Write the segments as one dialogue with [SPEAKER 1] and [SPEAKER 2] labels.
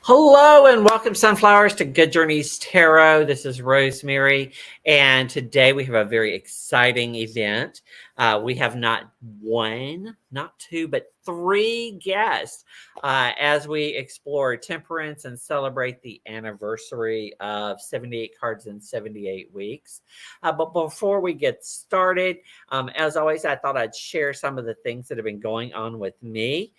[SPEAKER 1] Hello and welcome, Sunflowers, to Good Journeys Tarot. This is Rosemary, and today we have a very exciting event. We have not one, not two, but three guests as we explore temperance and celebrate the anniversary of 78 cards in 78 weeks. But before we get started, as always, I thought I'd share some of the things that have been going on with me.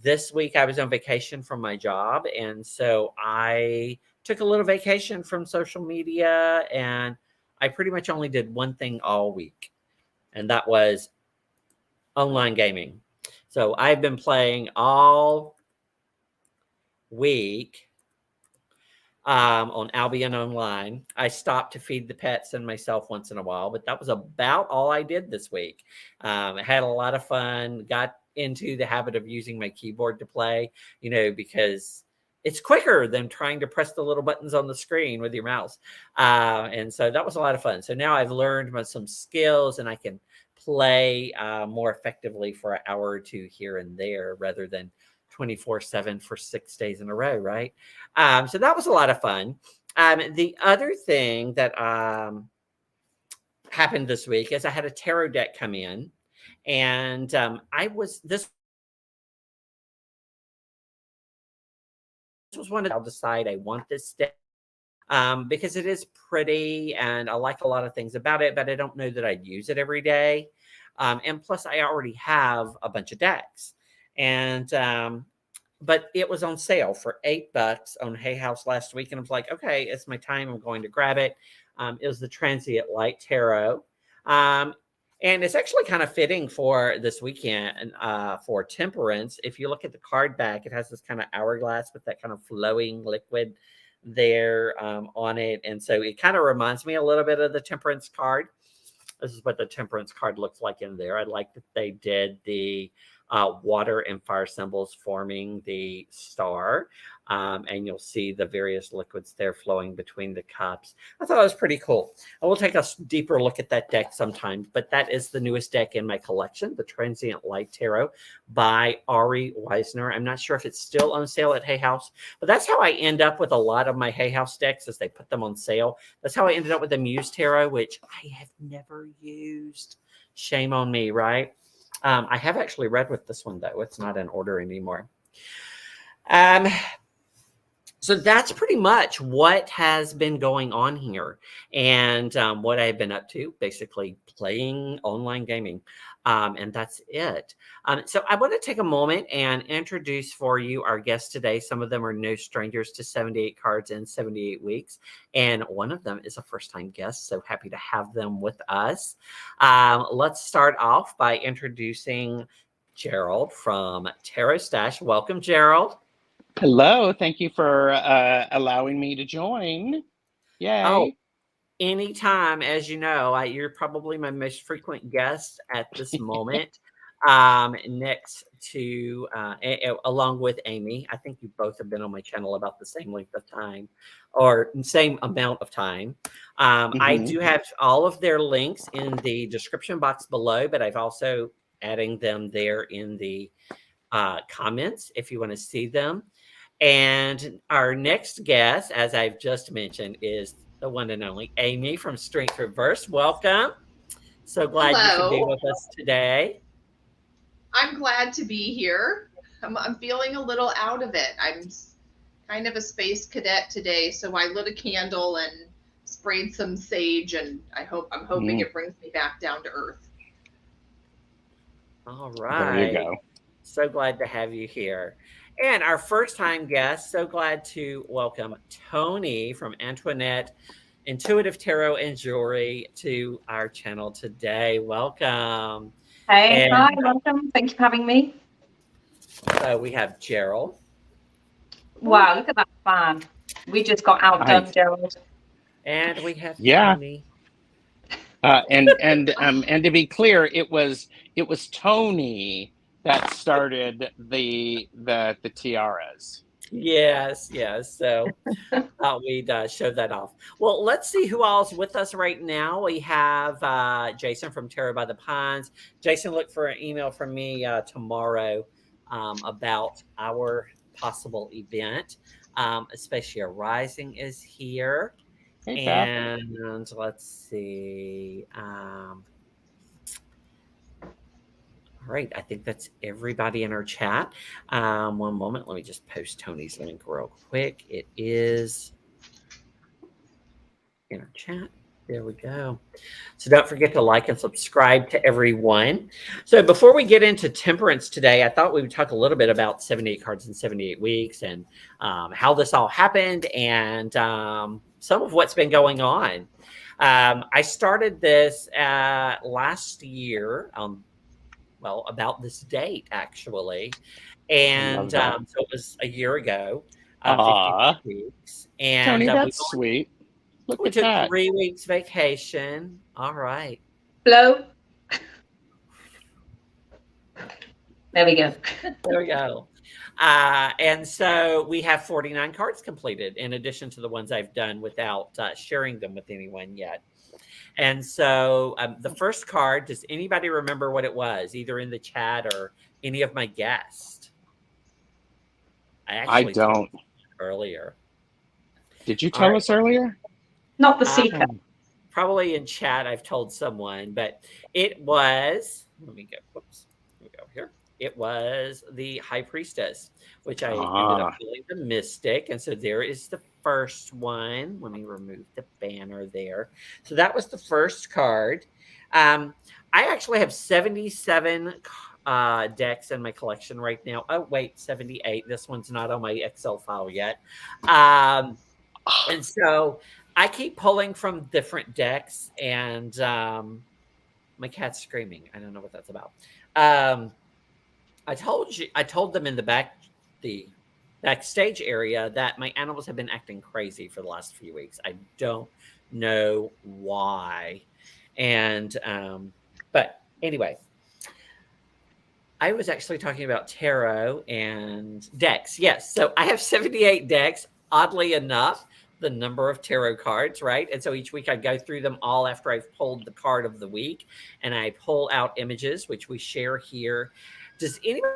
[SPEAKER 1] This week I was on vacation from my job, and so I took a little vacation from social media, and I pretty much only did one thing all week, and that was online gaming. So I've been playing all week on Albion Online. I stopped to feed the pets and myself once in a while, but that was about all I did this week. I had a lot of fun, got into the habit of using my keyboard to play, because it's quicker than trying to press the little buttons on the screen with your mouse. And so that was a lot of fun. So now I've learned some skills and I can play more effectively for an hour or two here and there rather than 24/7 for 6 days in a row, right? So that was a lot of fun. The other thing that happened this week is I had a tarot deck come in, and this was one of I'll decide I want this deck because it is pretty and I like a lot of things about it, but I don't know that I'd use it every day. And plus, I already have a bunch of decks, and but it was on sale for $8 on Hay House last week, and I was like, okay, it's my time. I'm going to grab it. It was the Transient Light Tarot. And it's actually kind of fitting for this weekend for temperance. If you look at the card back, it has this kind of hourglass with that kind of flowing liquid there on it. And so it kind of reminds me a little bit of the temperance card. This is what the temperance card looks like in there. I like that they did the water and fire symbols forming the star. And you'll see the various liquids there flowing between the cups. I thought it was pretty cool. I will take a deeper look at that deck sometime, but that is the newest deck in my collection, the Transient Light Tarot by Ari Weisner. I'm not sure if it's still on sale at Hay House, but that's how I end up with a lot of my Hay House decks as they put them on sale. That's how I ended up with the Muse Tarot, which I have never used. Shame on me, right? I have actually read with this one, though. It's not in order anymore. So that's pretty much what has been going on here and what I've been up to, basically playing online gaming. And that's it. So I want to take a moment and introduce for you our guests today. Some of them are no strangers to 78 cards in 78 weeks. And one of them is a first-time guest. So happy to have them with us. Let's start off by introducing Gerald from TarotStache. Welcome, Gerald.
[SPEAKER 2] Hello. Thank you for allowing me to join. Yay.
[SPEAKER 1] Oh, anytime. As you know, you're probably my most frequent guest at this moment. Next to, along with Amy. I think you both have been on my channel about the same length of time or same amount of time. I do have all of their links in the description box below, but I've also adding them there in the comments if you want to see them. And our next guest, as I've just mentioned, is the one and only Amy from StrengthReversed. Welcome. So glad you could be with us today.
[SPEAKER 3] I'm glad to be here. I'm feeling a little out of it. I'm kind of a space cadet today, so I lit a candle and sprayed some sage, and I'm hoping it brings me back down to earth.
[SPEAKER 1] All right.
[SPEAKER 2] There you go.
[SPEAKER 1] So glad to have you here. And our first-time guest, so glad to welcome Tony from Antoinette IntuitiveTarot Jewellery to our channel today. Welcome.
[SPEAKER 4] Hey, hi, welcome. Thank you for having me.
[SPEAKER 1] So we have Gerald.
[SPEAKER 4] Wow, look at that fan. We just got outdone, Gerald.
[SPEAKER 1] And we have
[SPEAKER 2] Tony. And to be clear, it was Tony that started the tiaras.
[SPEAKER 1] Yes. So we'd show that off. Well, let's see who all's with us right now. We have Jason from Tarot by the Pines. Jason, look for an email from me tomorrow about our possible event. Especially a Rising is here.
[SPEAKER 2] Hey, Beth.
[SPEAKER 1] And let's see. All right, I think that's everybody in our chat. One moment, let me just post Tony's link real quick. It is in our chat. There we go. So don't forget to like and subscribe to everyone. So before we get into temperance today, I thought we would talk a little bit about 78 cards in 78 weeks and how this all happened and some of what's been going on. I started this last year, well, about this date, actually. And so it was a year ago, 52 weeks. And
[SPEAKER 2] Tony, that's sweet. Look
[SPEAKER 1] we
[SPEAKER 2] at
[SPEAKER 1] took
[SPEAKER 2] that.
[SPEAKER 1] 3 weeks vacation. All right.
[SPEAKER 4] Blow. There we go.
[SPEAKER 1] There we go. And so we have 49 cards completed in addition to the ones I've done without sharing them with anyone yet. And so the first card, does anybody remember what it was, either in the chat or any of my guests?
[SPEAKER 2] I don't.
[SPEAKER 1] Earlier.
[SPEAKER 2] Did you tell us earlier?
[SPEAKER 4] Not the seeker.
[SPEAKER 1] Probably in chat I've told someone, but it was, let me go, whoops, let me go here. It was the High Priestess, which I ended up feeling the Mystic. And so there is the first one. Let me remove the banner there. So that was the first card. I actually have 77 decks in my collection right now. Oh, wait, 78. This one's not on my Excel file yet. And so I keep pulling from different decks, and my cat's screaming. I don't know what that's about. I told them in the backstage area that my animals have been acting crazy for the last few weeks. I don't know why. And but anyway, I was actually talking about tarot and decks. Yes, so I have 78 decks. Oddly enough, the number of tarot cards, right? And so each week I go through them all after I've pulled the card of the week, and I pull out images, which we share here. Does anyone?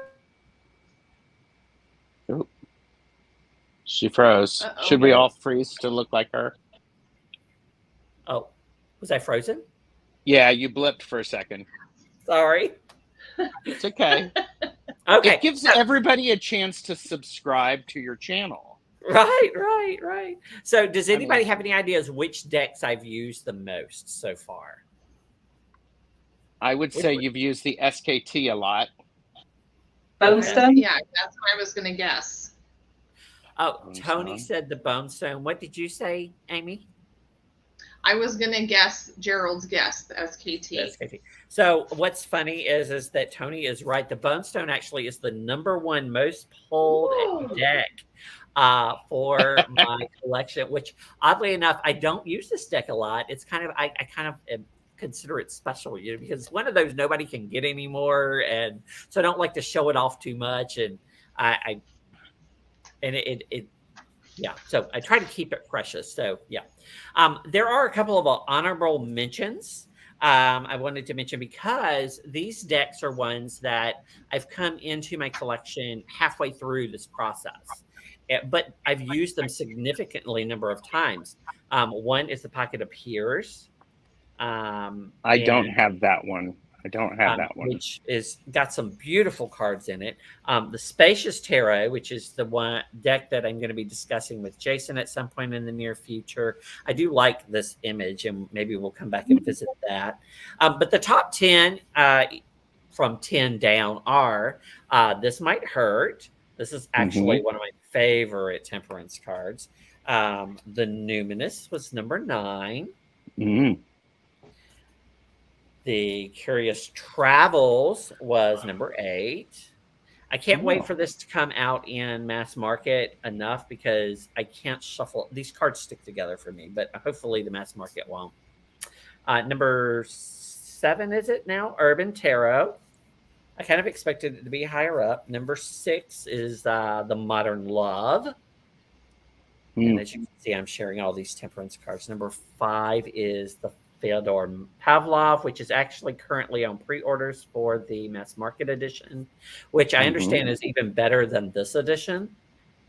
[SPEAKER 2] Ooh. She froze. Should we all freeze to look like her?
[SPEAKER 1] Oh, was I frozen?
[SPEAKER 2] Yeah, you blipped for a second.
[SPEAKER 1] Sorry.
[SPEAKER 2] It's okay.
[SPEAKER 1] Okay.
[SPEAKER 2] It gives everybody a chance to subscribe to your channel.
[SPEAKER 1] Right. So does anybody have any ideas which decks I've used the most so far?
[SPEAKER 2] I would say you've used the SKT a lot.
[SPEAKER 4] Bonestone?
[SPEAKER 3] Yeah, that's what I was going to guess.
[SPEAKER 1] Oh, Tony said the Bonestone. What did you say, Amy?
[SPEAKER 3] I was going to guess Gerald's guess, the SKT.
[SPEAKER 1] So what's funny is that Tony is right. The Bonestone actually is the #1 most pulled deck for my collection, which oddly enough, I don't use this deck a lot. It's kind of, I kind of consider it special, because it's one of those nobody can get anymore. And so I don't like to show it off too much. And yeah, so I try to keep it precious. So yeah, there are a couple of honorable mentions I wanted to mention, because these decks are ones that I've come into my collection halfway through this process, but I've used them significantly number of times. One is the Pocket of Peers.
[SPEAKER 2] I don't have that one. I don't have that one.
[SPEAKER 1] Which is got some beautiful cards in it. The Spacious Tarot, which is the one deck that I'm going to be discussing with Jason at some point in the near future. I do like this image, and maybe we'll come back and visit that. But the top 10 from 10 down are This Might Hurt. This is actually one of my favorite temperance cards. The Numinous was number 9. The Curious Travels was number 8. I can't wait for this to come out in mass market enough, because I can't shuffle. These cards stick together for me, but hopefully the mass market won't. Number 7, is it now? Urban Tarot. I kind of expected it to be higher up. Number 6 is the Modern Love. And as you can see, I'm sharing all these temperance cards. Number 5 is the Fyodor Pavlov, which is actually currently on pre-orders for the mass market edition, which I understand is even better than this edition.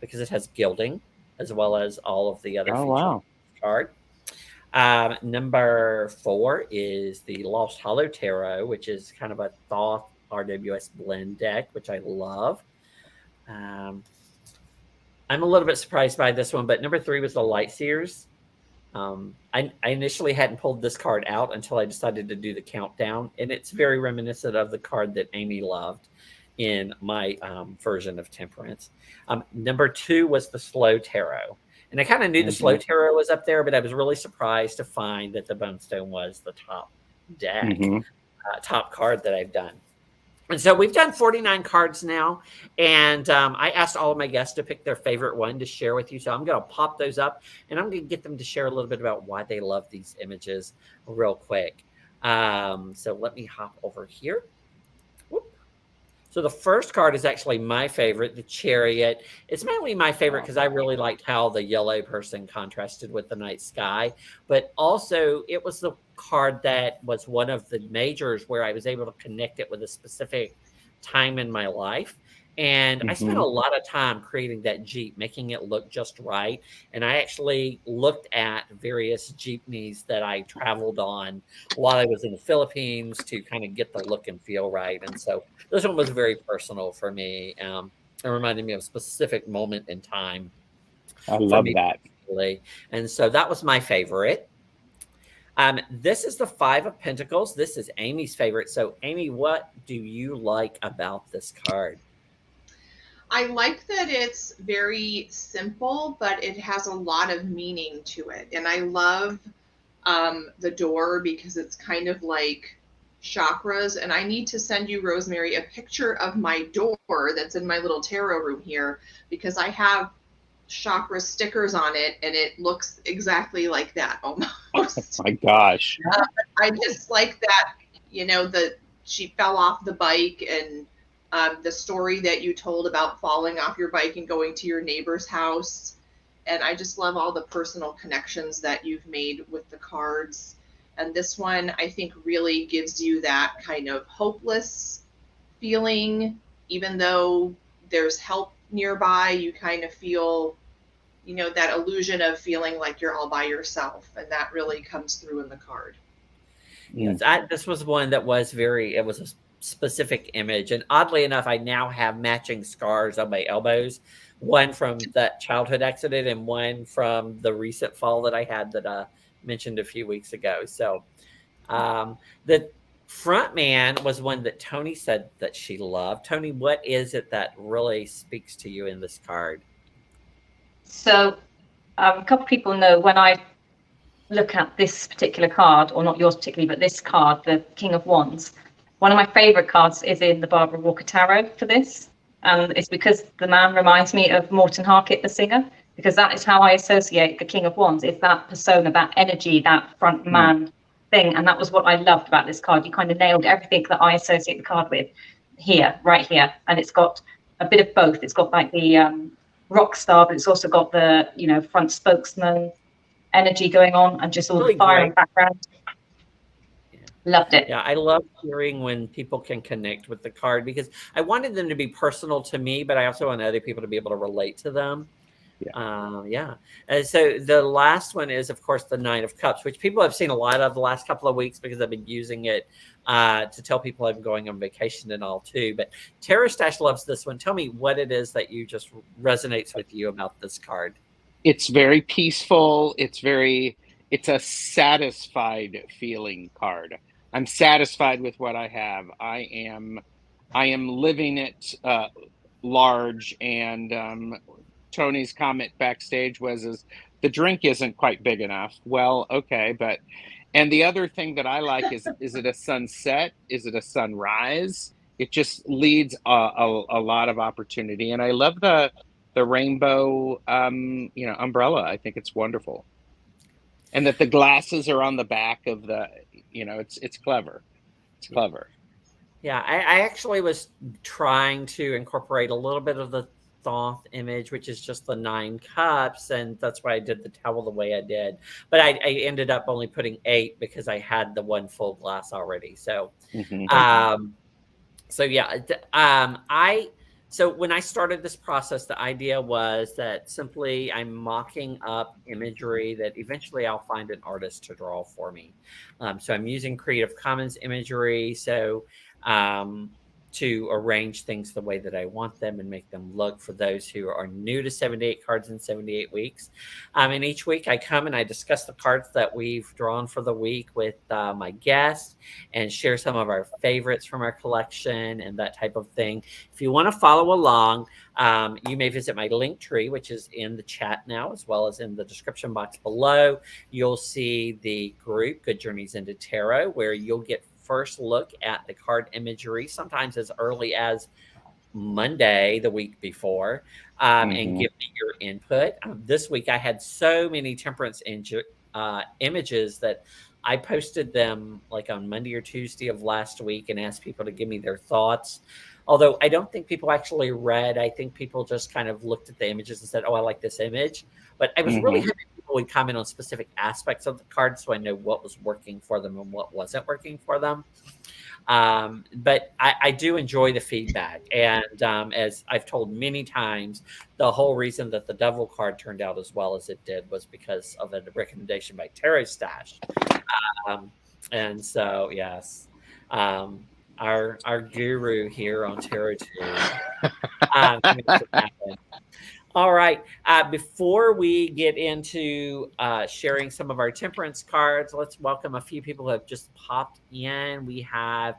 [SPEAKER 1] because it has gilding as well as all of the other
[SPEAKER 2] Oh,
[SPEAKER 1] features
[SPEAKER 2] wow.
[SPEAKER 1] of the card. Number 4 is the Lost Hollow Tarot, which is kind of a Thoth RWS blend deck, which I love. I'm a little bit surprised by this one, but number 3 was the Light Seers. I initially hadn't pulled this card out until I decided to do the countdown, and it's very reminiscent of the card that Amy loved in my version of Temperance. Number 2 was the Slow Tarot. And I kind of knew the Slow Tarot was up there, but I was really surprised to find that the Bone Stone was the top deck, top card that I've done. And so we've done 49 cards now, and I asked all of my guests to pick their favorite one to share with you. So I'm going to pop those up, and I'm going to get them to share a little bit about why they love these images real quick. So let me hop over here. Whoop. So the first card is actually my favorite, the Chariot. It's mainly my favorite because I really liked how the yellow person contrasted with the night sky, but also it was the card that was one of the majors where I was able to connect it with a specific time in my life. And I spent a lot of time creating that Jeep, making it look just right. And I actually looked at various Jeepneys that I traveled on while I was in the Philippines to kind of get the look and feel right. And so this one was very personal for me. It reminded me of a specific moment in time.
[SPEAKER 2] I love that.
[SPEAKER 1] Personally. And so that was my favorite. This is the Five of Pentacles. This is Amy's favorite. So Amy, what do you like about this card?
[SPEAKER 3] I like that it's very simple, but it has a lot of meaning to it. And I love the door because it's kind of like chakras. And I need to send you, Rosemary, a picture of my door that's in my little tarot room here, because I have chakra stickers on it, and it looks exactly like that almost.
[SPEAKER 2] Oh my gosh.
[SPEAKER 3] I just like that, you know, she fell off the bike, and the story that you told about falling off your bike and going to your neighbor's house. And I just love all the personal connections that you've made with the cards. And this one, I think, really gives you that kind of hopeless feeling. Even though there's help nearby, you kind of feel, you know, that illusion of feeling like you're all by yourself. And that really comes through in the card.
[SPEAKER 1] Yes, this was one that was it was a specific image. And oddly enough, I now have matching scars on my elbows, one from that childhood accident and one from the recent fall that I had that I mentioned a few weeks ago. So the front man was one that Tony said that she loved. Tony, what is it that really speaks to you in this card?
[SPEAKER 4] So a couple of people know when I look at this particular card, or not yours particularly, but this card, the King of Wands, one of my favorite cards is in the Barbara Walker Tarot for this. And it's because the man reminds me of Morton Harkett, the singer, because that is how I associate the King of Wands. It's that persona, that energy, that front man thing. And that was what I loved about this card. You kind of nailed everything that I associate the card with here, right here. And it's got a bit of both. It's got like the rock star, but it's also got the, you know, front spokesman energy going on, and just all
[SPEAKER 1] Really
[SPEAKER 4] the fire
[SPEAKER 1] great.
[SPEAKER 4] in the background. Loved it.
[SPEAKER 1] Yeah, I love hearing when people can connect with the card, because I wanted them to be personal to me, but I also want other people to be able to relate to them. And so the last one is, of course, the Nine of Cups, which people have seen a lot of the last couple of weeks because I've been using it to tell people I'm going on vacation and all too. But TarotStache loves this one. Tell me what it is that you just resonates with you about this card.
[SPEAKER 2] It's very peaceful. It's a satisfied feeling card. I'm satisfied with what I have. I am living it large. And Tony's comment backstage was the drink isn't quite big enough. Well, okay, and the other thing that I like is it a sunset? Is it a sunrise? It just leads a lot of opportunity. And I love the rainbow umbrella. I think it's wonderful. And that the glasses are on the back of the, it's clever. It's clever.
[SPEAKER 1] Yeah, I actually was trying to incorporate a little bit of the Thoth image, which is just the 9 cups, and that's why I did the towel the way I did. But I ended up only putting 8 because I had the one full glass already. So, So when I started this process, the idea was that simply I'm mocking up imagery that eventually I'll find an artist to draw for me. So I'm using Creative Commons imagery. So to arrange things the way that I want them and make them look for those who are new to 78 cards in 78 weeks. And each week I come and I discuss the cards that we've drawn for the week with my guests and share some of our favorites from our collection and that type of thing. If you want to follow along, you may visit my link tree, which is in the chat now, as well as in the description box below. You'll see the group, Good Journeys into Tarot, where you'll get first look at the card imagery, sometimes as early as Monday, the week before, and give me your input. This week, I had so many temperance images that I posted them like on Monday or Tuesday of last week and asked people to give me their thoughts. Although I don't think people actually read. I think people just kind of looked at the images and said, oh, I like this image. But I was really happy people would comment on specific aspects of the card so I know what was working for them and what wasn't working for them. But I do enjoy the feedback. And as I've told many times, the whole reason that the Devil card turned out as well as it did was because of a recommendation by TarotStache. And so, yes, our guru here on TarotTube makes it happen. All right. Before we get into sharing some of our temperance cards, let's welcome a few people who have just popped in. We have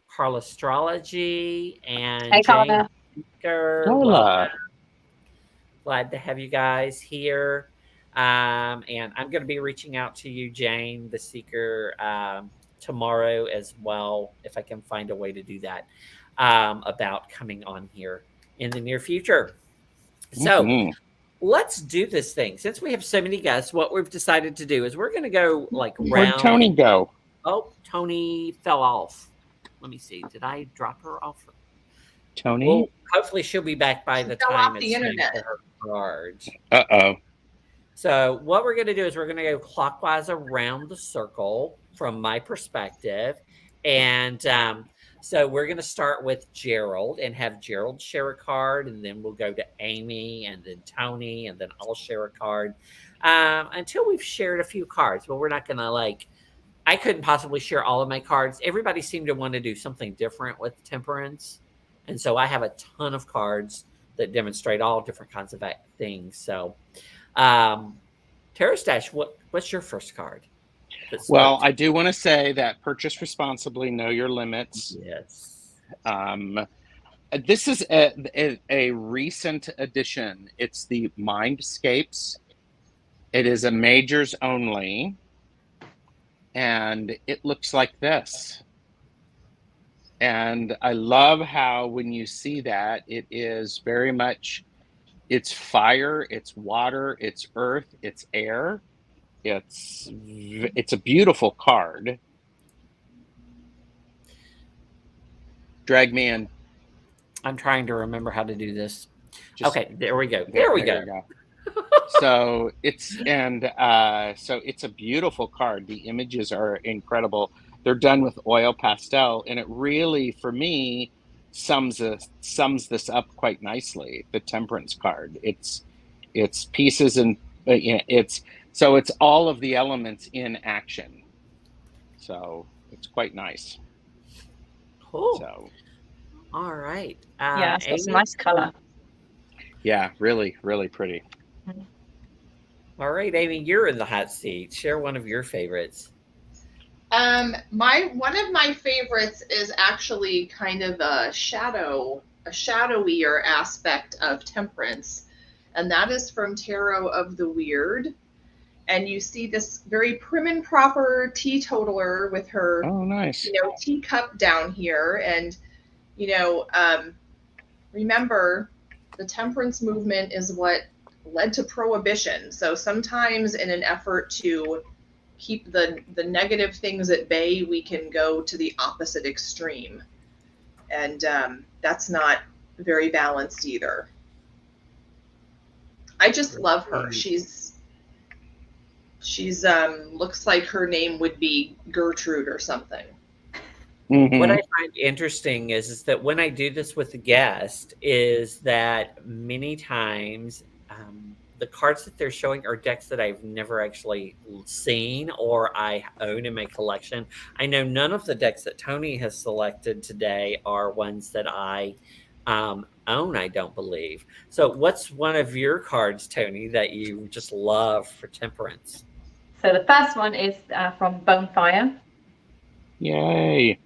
[SPEAKER 1] Carla Astrology and
[SPEAKER 4] Hey,
[SPEAKER 1] Jane
[SPEAKER 4] Carla.
[SPEAKER 1] Baker.
[SPEAKER 2] Hola.
[SPEAKER 1] Glad to have you guys here. And I'm going to be reaching out to you, Jane, the Seeker, tomorrow as well, if I can find a way to do that, about coming on here in the near future. So let's do this thing. Since we have so many guests, what we've decided to do is we're going to go like round.
[SPEAKER 2] Where'd Tony go?
[SPEAKER 1] Oh, Tony fell off. Let me see. Did I drop her off?
[SPEAKER 2] Tony?
[SPEAKER 1] Well, hopefully she'll be back by the time it's time
[SPEAKER 3] internet.
[SPEAKER 1] for her cards.
[SPEAKER 2] Uh-oh.
[SPEAKER 1] So what we're going to do is we're going to go clockwise around the circle from my perspective. And so we're going to start with Gerald and have Gerald share a card, and then we'll go to Amy and then Tony, and then I'll share a card until we've shared a few cards. But we're not going to I couldn't possibly share all of my cards. Everybody seemed to want to do something different with temperance. And so I have a ton of cards that demonstrate all different kinds of things. So TarotStache, what's your first card?
[SPEAKER 2] Well, I do want to say that purchase responsibly, know your limits.
[SPEAKER 1] Yes.
[SPEAKER 2] This is a recent addition. It's the Mindscapes. It is a majors only. And it looks like this. And I love how when you see that, it is very much, it's fire, it's water, it's earth, it's air. It's a beautiful card. Drag me in.
[SPEAKER 1] I'm trying to remember how to do this. Okay, there we go. There we go.
[SPEAKER 2] So it's a beautiful card. The images are incredible. They're done with oil pastel, and it really, for me, sums this up quite nicely. The Temperance card. It's pieces and it's all of the elements in action. So it's quite nice.
[SPEAKER 1] Cool.
[SPEAKER 2] So,
[SPEAKER 1] all right.
[SPEAKER 4] Yeah, it's a nice color.
[SPEAKER 2] Yeah, really, really pretty.
[SPEAKER 1] All right, Amy, you're in the hot seat. Share one of your favorites.
[SPEAKER 3] One of my favorites is actually kind of a shadowier aspect of temperance, and that is from Tarot of the Weird. And you see this very prim and proper teetotaler with her teacup down here, and remember, the temperance movement is what led to prohibition. So sometimes in an effort to keep the negative things at bay, we can go to the opposite extreme. And that's not very balanced either. I just love her. She's looks like her name would be Gertrude or something.
[SPEAKER 1] What I
[SPEAKER 2] Hmm.
[SPEAKER 1] find interesting is that when I do this with the guest, is that many times the cards that they're showing are decks that I've never actually seen or I own in my collection. I know none of the decks that Tony has selected today are ones that I own, I don't believe. So, what's one of your cards, Tony, that you just love for temperance?
[SPEAKER 4] So the first one is from Bonefire.
[SPEAKER 2] Yay.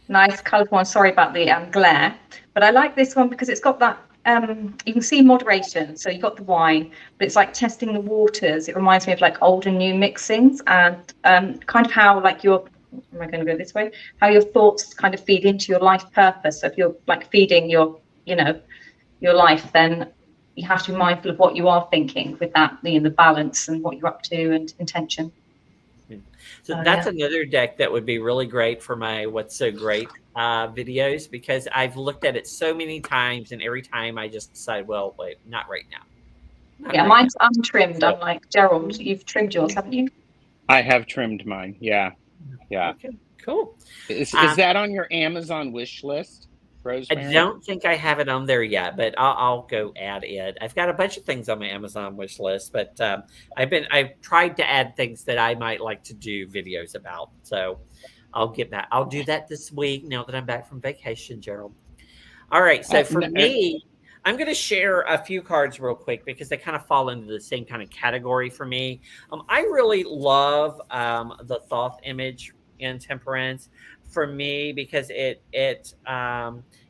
[SPEAKER 4] Nice, colourful one. Sorry about the glare, but I like this one because it's got that. You can see moderation. So you've got the wine, but it's like testing the waters. It reminds me of like old and new mixings, and kind of how like your. Am I going to go this way? How your thoughts kind of feed into your life purpose. So if you're like feeding your, your life, then you have to be mindful of what you are thinking with that, the balance and what you're up to and intention.
[SPEAKER 1] So
[SPEAKER 4] So
[SPEAKER 1] that's
[SPEAKER 4] yeah.
[SPEAKER 1] another deck that would be really great for my What's So Great videos, because I've looked at it so many times and every time I just decide, well, wait, not right now. Not
[SPEAKER 4] Yeah,
[SPEAKER 1] right now.
[SPEAKER 4] mine's untrimmed,
[SPEAKER 1] So,
[SPEAKER 4] unlike Gerald. You've trimmed yours, haven't you?
[SPEAKER 2] I have trimmed mine. Yeah. Yeah.
[SPEAKER 1] okay, cool.
[SPEAKER 2] Is that on your Amazon wish list,
[SPEAKER 1] I
[SPEAKER 2] Rosemary?
[SPEAKER 1] don't think I have it on there yet, but I'll go add it. I've got a bunch of things on my Amazon wish list, but I've tried to add things that I might like to do videos about. So I'll get that. I'll do that this week now that I'm back from vacation, Gerald. All right. So for me, I'm going to share a few cards real quick because they kind of fall into the same kind of category for me. I really love the Thoth image in Temperance for me because it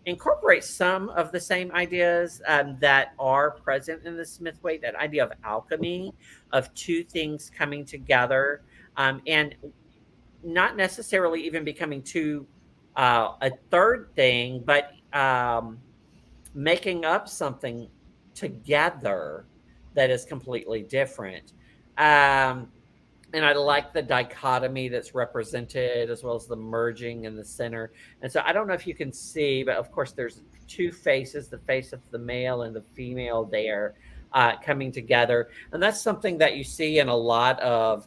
[SPEAKER 1] incorporates some of the same ideas that are present in the Smith Way. That idea of alchemy, of two things coming together, and not necessarily even becoming two a third thing, but making up something together that is completely different. Um, and I like the dichotomy that's represented as well as the merging in the center. And so I don't know if you can see, but of course there's two faces, the face of the male and the female there coming together. And that's something that you see in a lot of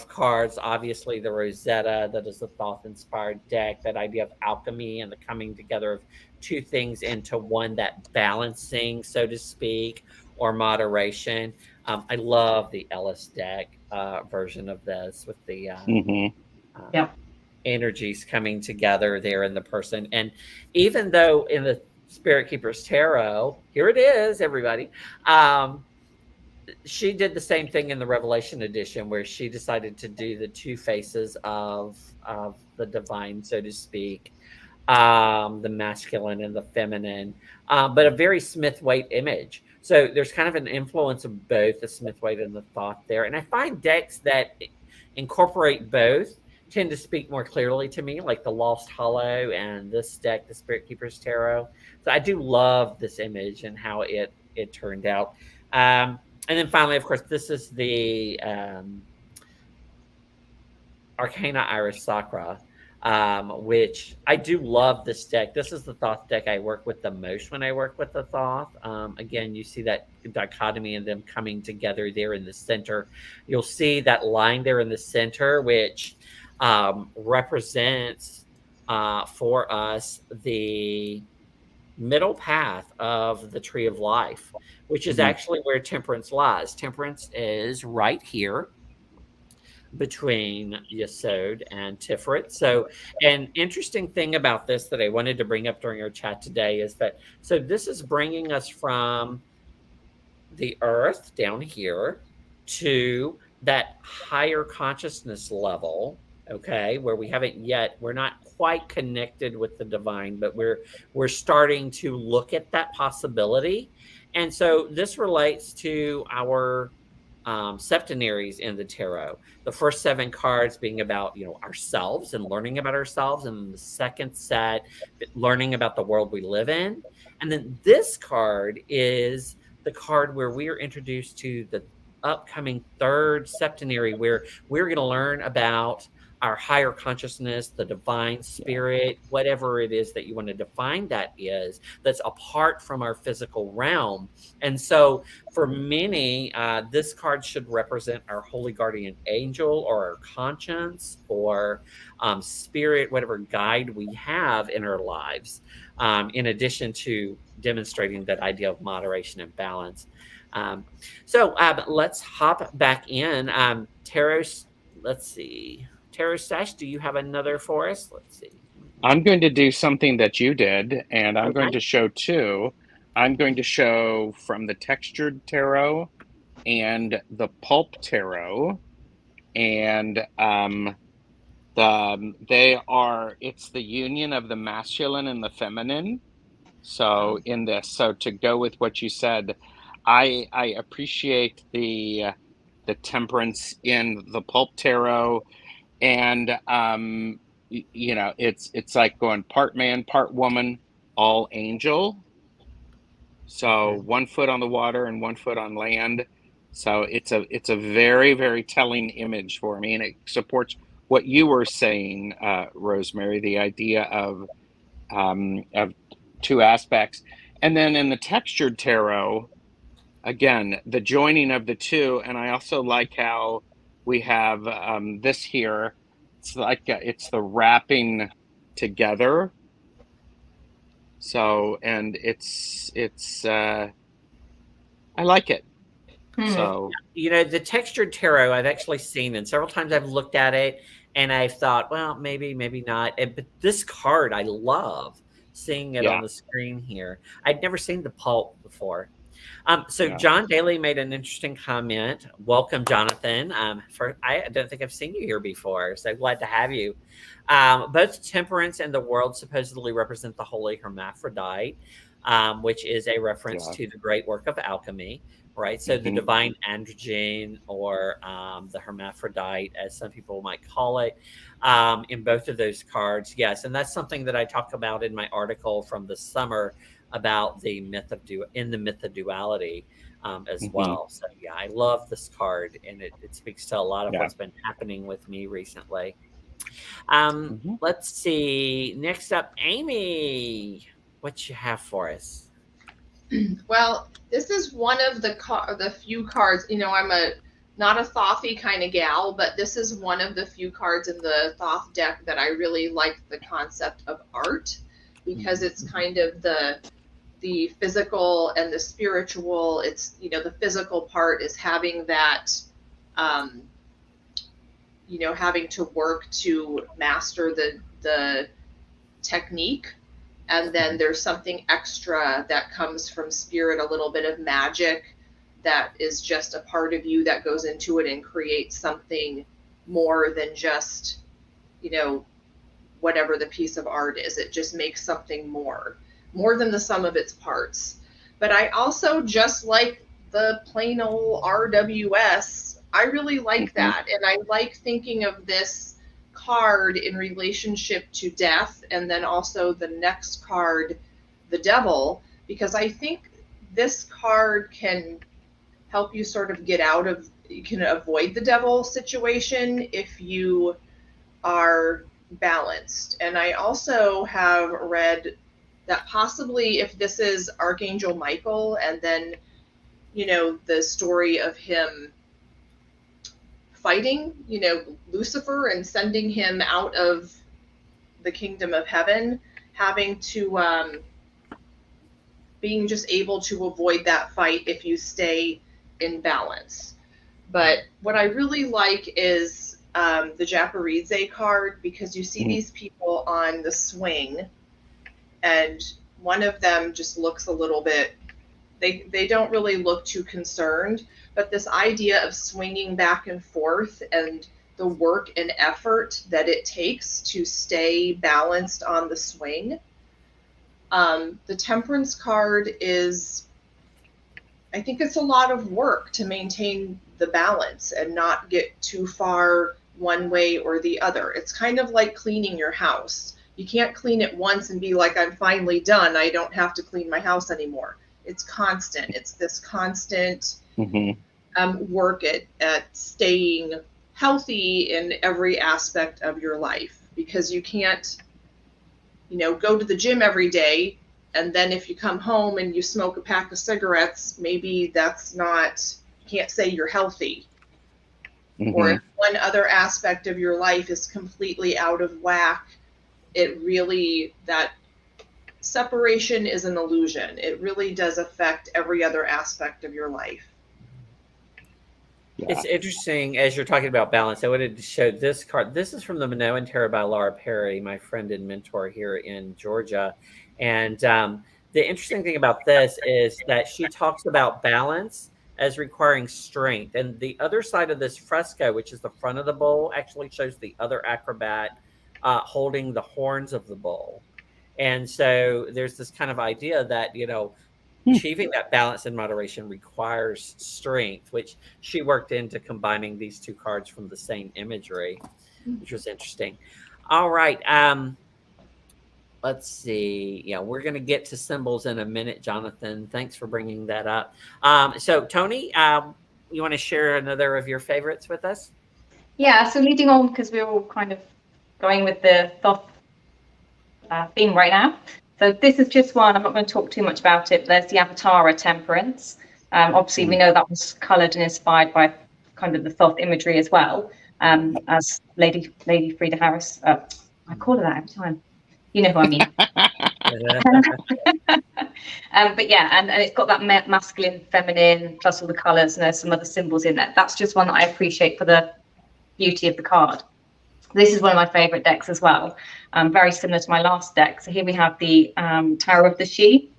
[SPEAKER 1] cards. Obviously the Rosetta, that is the Thoth inspired deck, that idea of alchemy and the coming together of two things into one, that balancing, so to speak, or moderation. I love the Ellis deck version of this with the
[SPEAKER 2] Hmm.
[SPEAKER 1] uh,
[SPEAKER 4] Yeah.
[SPEAKER 1] energies coming together there in the person. And even though in the Spirit Keepers Tarot, here it is, everybody. She did the same thing in the Revelation edition, where she decided to do the two faces of the divine, so to speak, the masculine and the feminine, but a very Smith Waite image. So there's kind of an influence of both the Smith Waite and the Thoth there. And I find decks that incorporate both tend to speak more clearly to me, like the Lost Hollow and this deck, the Spirit Keepers Tarot. So I do love this image and how it turned out. And then finally, of course, this is the Arcana Iris Sacra, which I do love this deck. This is the Thoth deck I work with the most when I work with the Thoth. Again, you see that dichotomy and them coming together there in the center. You'll see that line there in the center, which represents for us the middle path of the tree of life, which is
[SPEAKER 2] Hmm.
[SPEAKER 1] actually where temperance lies. Temperance is right here between Yesod and Tiferet. So, an interesting thing about this that I wanted to bring up during our chat today is that so this is bringing us from the earth down here to that higher consciousness level, okay, where we're not quite connected with the divine, but we're starting to look at that possibility. And so this relates to our septenaries in the tarot. The first seven cards being about ourselves and learning about ourselves, and the second set learning about the world we live in. And then this card is the card where we are introduced to the upcoming third septenary, where we're going to learn about our higher consciousness, the divine spirit, whatever it is that you want to define that is, that's apart from our physical realm. And so for many, this card should represent our holy guardian angel or our conscience or spirit, whatever guide we have in our lives, in addition to demonstrating that idea of moderation and balance. So let's hop back in. Let's see. TarotStache, do you have another for us? Let's see.
[SPEAKER 2] I'm going to do something that you did, and I'm going
[SPEAKER 1] Okay.
[SPEAKER 2] to show two. I'm going to show from the textured tarot and the pulp tarot, and it's the union of the masculine and the feminine. So in this, so to go with what you said, I appreciate the temperance in the pulp tarot, and it's like going part man, part woman, all angel. So one foot on the water and one foot on land. So it's a very, very telling image for me, and it supports what you were saying, Rosemary, the idea of two aspects. And then in the textured tarot, again, the joining of the two. And I also like how we have this here. It's like it's the wrapping together. So, and it's I like it. So,
[SPEAKER 1] the textured tarot I've actually seen, and several times I've looked at it and I've thought, well, maybe not. But this card, I love seeing it on the screen here. I'd never seen the pulp before. So John Daly made an interesting comment. Welcome, Jonathan. I don't think I've seen you here before, so glad to have you. Both temperance and the world supposedly represent the holy hermaphrodite, which is a reference to the great work of alchemy, right? So the divine androgen, or the hermaphrodite, as some people might call it, in both of those cards. Yes, and that's something that I talk about in my article from the summer about the myth of duality as well. So yeah, I love this card, and it speaks to a lot of what's been happening with me recently. Let's see. Next up, Amy, what you have for us?
[SPEAKER 3] Well, this is one of the few cards. I'm not a Thothy kind of gal, but this is one of the few cards in the Thoth deck that I really like the concept of art, because it's kind of the physical and the spiritual. It's, the physical part is having that, having to work to master the technique. And then there's something extra that comes from spirit, a little bit of magic that is just a part of you that goes into it and creates something more than just, whatever the piece of art is. It just makes something more than the sum of its parts. But I also just like the plain old RWS. I really like that. And I like thinking of this card in relationship to death, and then also the next card, the devil, because I think this card can help you sort of you can avoid the devil situation if you are balanced. And I also have read that possibly if this is Archangel Michael, and then, the story of him fighting, Lucifer and sending him out of the kingdom of heaven, having to, being just able to avoid that fight if you stay in balance. But what I really like is the Japaridze card, because you see these people on the swing, and one of them just looks a little bit, they don't really look too concerned, but this idea of swinging back and forth and the work and effort that it takes to stay balanced on the swing. The temperance card is, I think it's a lot of work to maintain the balance and not get too far one way or the other. It's kind of like cleaning your house. You can't clean it once and be like, I'm finally done, I don't have to clean my house anymore. It's constant. It's this constant work at staying healthy in every aspect of your life, because you can't, go to the gym every day, and then if you come home and you smoke a pack of cigarettes, maybe that's not, you can't say you're healthy. Or if one other aspect of your life is completely out of whack, that separation is an illusion. It really does affect every other aspect of your life.
[SPEAKER 2] Yeah.
[SPEAKER 1] It's interesting as you're talking about balance. I wanted to show this card. This is from the Minoan Tarot by Laura Perry, my friend and mentor here in Georgia. And the interesting thing about this is that she talks about balance as requiring strength. And the other side of this fresco, which is the front of the bowl, actually shows the other acrobat holding the horns of the bull. And so there's this kind of idea that, achieving that balance and moderation requires strength, which she worked into combining these two cards from the same imagery, which was interesting. All right. Let's see. Yeah, we're going to get to symbols in a minute, Jonathan. Thanks for bringing that up. So, Tony, you want to share another of your favorites with us?
[SPEAKER 4] Yeah, so leading on, because we're all kind of going with the Thoth theme right now. So this is just one. I'm not going to talk too much about it. But there's the Avatara Temperance. Obviously, we know that was coloured and inspired by kind of the Thoth imagery as well, as Lady Frida Harris. I call her that every time. You know who I mean. But yeah, and it's got that masculine, feminine, plus all the colours, and there's some other symbols in there. That's just one that I appreciate for the beauty of the card. This is one of my favourite decks as well, very similar to my last deck. So here we have the Tower of the She.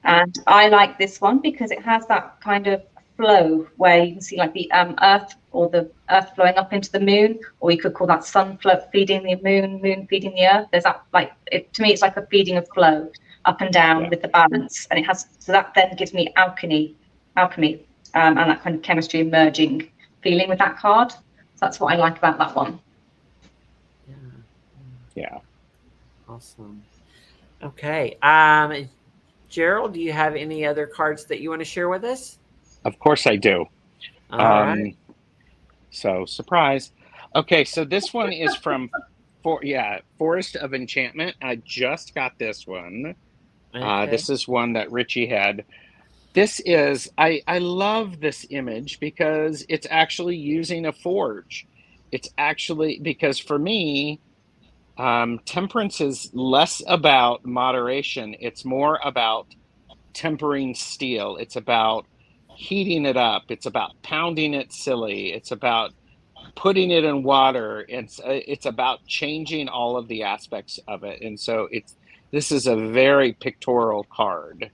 [SPEAKER 4] And I like this one because it has that kind of flow where you can see like the earth, or the earth flowing up into the moon, or you could call that sun feeding the moon, moon feeding the earth. There's that, to me, it's like a feeding of flow up and down with the balance. And it has, so that then gives me alchemy, and that kind of chemistry emerging feeling with that card. So that's what I like about that one.
[SPEAKER 2] Yeah.
[SPEAKER 1] Awesome. Okay. Gerald, do you have any other cards that you want to share with us?
[SPEAKER 2] Of course I do.
[SPEAKER 1] All right.
[SPEAKER 2] So surprise. Okay, so this one is from Forest of Enchantment. I just got this one.
[SPEAKER 1] Okay.
[SPEAKER 2] This is one that Richie had. This is, I love this image because it's actually using a forge. It's actually, because for me, temperance is less about moderation. It's more about tempering steel. It's about heating it up. It's about pounding it silly. It's about putting it in water. It's about changing all of the aspects of it. And so this is a very pictorial card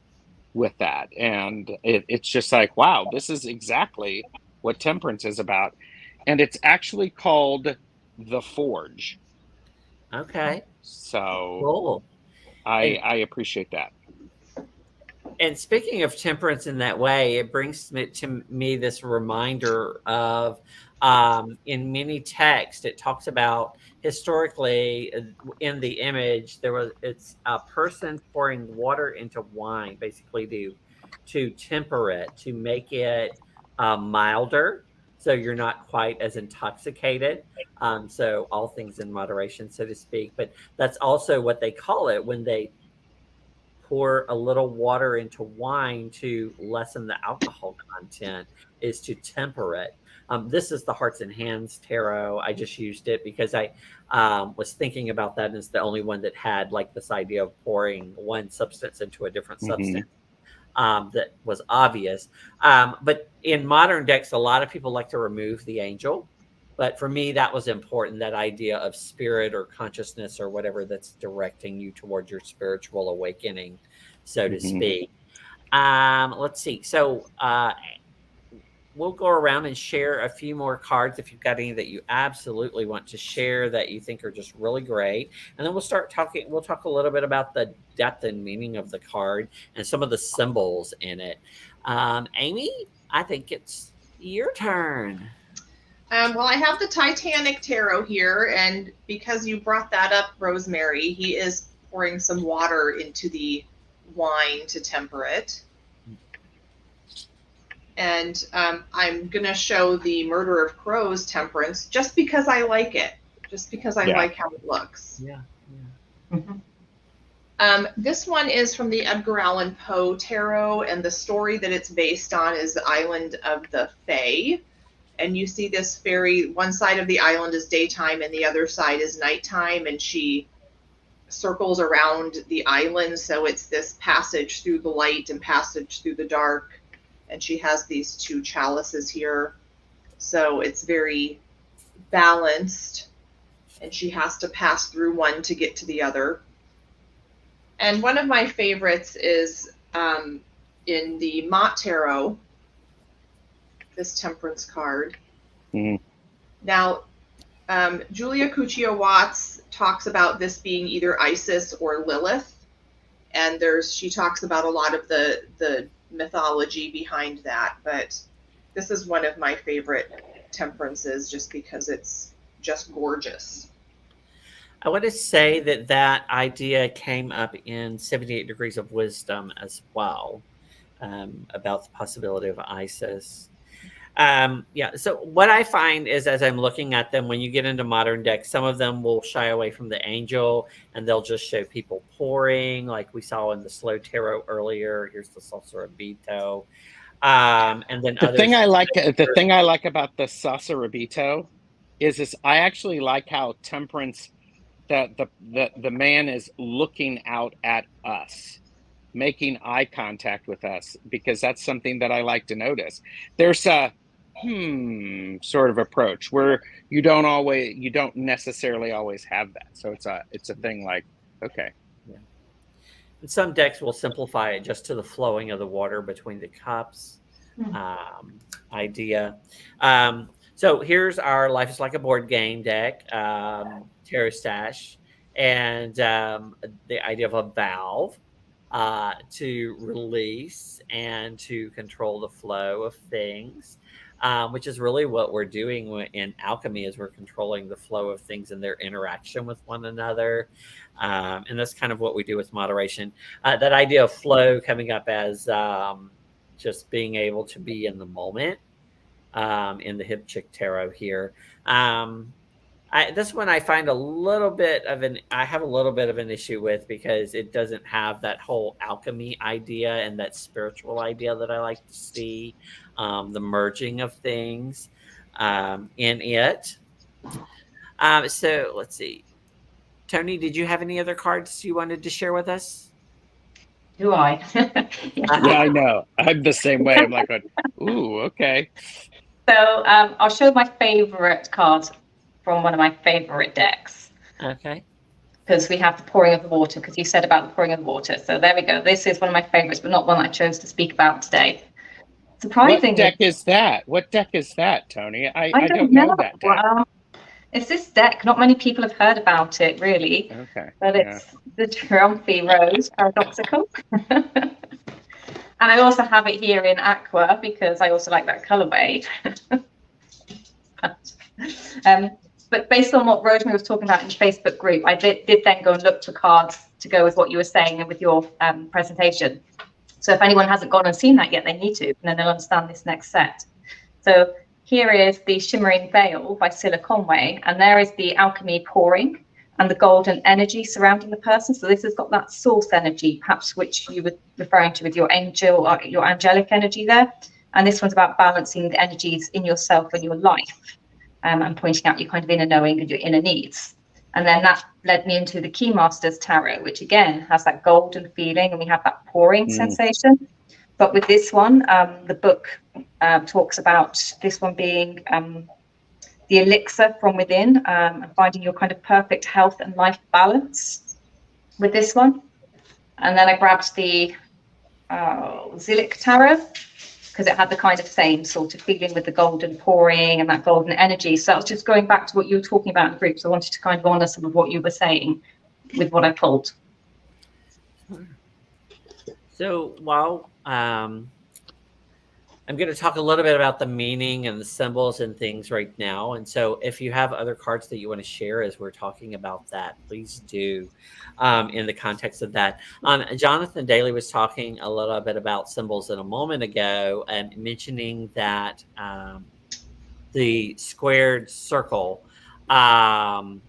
[SPEAKER 2] with that. And it's just like, wow, this is exactly what temperance is about. And it's actually called The Forge.
[SPEAKER 1] Okay.
[SPEAKER 2] So
[SPEAKER 1] Cool.
[SPEAKER 2] I appreciate that.
[SPEAKER 1] And speaking of temperance in that way, it brings to me this reminder of, in many texts, it talks about historically in the image, it's a person pouring water into wine, basically to temper it, to make it milder, so you're not quite as intoxicated. So all things in moderation, so to speak. But that's also what they call it when they pour a little water into wine to lessen the alcohol content, is to temper it. This is the Hearts and Hands Tarot. I just used it because I was thinking about that, and it's the only one that had like this idea of pouring one substance into a different substance. That was obvious. But in modern decks, a lot of people like to remove the angel. But for me, that was important, that idea of spirit or consciousness or whatever that's directing you towards your spiritual awakening, so to speak. Let's see. So we'll go around and share a few more cards if you've got any that you absolutely want to share that you think are just really great. And then we'll talk a little bit about the depth and meaning of the card and some of the symbols in it. Amy, I think it's your turn.
[SPEAKER 3] Well, I have the Titanic Tarot here, and because you brought that up, Rosemary, he is pouring some water into the wine to temper it. And I'm going to show the Murder of Crows Temperance just because I like it, just because I like how it looks.
[SPEAKER 1] Yeah.
[SPEAKER 3] This one is from the Edgar Allan Poe Tarot, and the story that it's based on is the Island of the Fae. And you see this fairy, one side of the island is daytime and the other side is nighttime, and she circles around the island, so it's this passage through the light and passage through the dark. And she has these two chalices here, so it's very balanced, and she has to pass through one to get to the other. And one of my favorites is in the Mott Tarot, this Temperance card.
[SPEAKER 2] Mm-hmm.
[SPEAKER 3] Now, Julia Cuccio-Watts talks about this being either Isis or Lilith, and she talks about a lot of the mythology behind that, but this is one of my favorite temperances just because it's just gorgeous.
[SPEAKER 1] I want to say that idea came up in 78 Degrees of Wisdom as well, about the possibility of Isis. So what I find is, as I'm looking at them, when you get into modern decks, some of them will shy away from the angel and they'll just show people pouring, like we saw in the slow tarot earlier. Here's the Sacrobito. And then
[SPEAKER 2] the thing I like about the Sacrobito is I actually like how Temperance, the man is looking out at us, making eye contact with us, because that's something that I like to notice. There's a sort of approach where you don't necessarily always have that. So it's a thing like, okay.
[SPEAKER 1] Yeah. And some decks will simplify it just to the flowing of the water between the cups idea. So here's our Life is Like a Board Game deck, TarotStache, and the idea of a valve to release and to control the flow of things, which is really what we're doing in alchemy, is we're controlling the flow of things and their interaction with one another. And that's kind of what we do with moderation. That idea of flow coming up as just being able to be in the moment in the Hip Chick Tarot here. This one I find I have a little bit of an issue with, because it doesn't have that whole alchemy idea and that spiritual idea that I like to see, the merging of things in it. So let's see. Tony, did you have any other cards you wanted to share with us?
[SPEAKER 4] Do I?
[SPEAKER 2] Yeah, I know. I'm the same way. I'm like, ooh, okay.
[SPEAKER 4] So I'll show my favorite card from one of my favorite decks.
[SPEAKER 1] Okay.
[SPEAKER 4] Because we have the pouring of the water, because you said about the pouring of the water. So there we go. This is one of my favorites, but not one I chose to speak about today. Surprisingly.
[SPEAKER 2] What deck is that? What deck is that, Tony? I don't know that deck.
[SPEAKER 4] It's this deck. Not many people have heard about it, really.
[SPEAKER 2] Okay.
[SPEAKER 4] But it's the Trumpy Rose Paradoxical. And I also have it here in Aqua, because I also like that colorway. But based on what Rosemary was talking about in the Facebook group, I did then go and look for cards to go with what you were saying and with your presentation. So if anyone hasn't gone and seen that yet, they need to, and then they'll understand this next set. So here is the Shimmering Veil by Scylla Conway, and there is the alchemy pouring and the golden energy surrounding the person. So this has got that source energy, perhaps which you were referring to with your angel, or your angelic energy there. And this one's about balancing the energies in yourself and your life. And pointing out your kind of inner knowing and your inner needs. And then that led me into the Keymasters Tarot, which again has that golden feeling, and we have that pouring sensation. But with this one, the book talks about this one being the elixir from within, and finding your kind of perfect health and life balance with this one. And then I grabbed the Zillick Tarot, because it had the kind of same sort of feeling with the golden pouring and that golden energy. So I was just going back to what you were talking about in the group. So I wanted to kind of honor some of what you were saying with what I pulled.
[SPEAKER 1] So while I'm going to talk a little bit about the meaning and the symbols and things right now. And so, if you have other cards that you want to share as we're talking about that, please do in the context of that. Jonathan Daly was talking a little bit about symbols in a moment ago and mentioning that the squared circle um,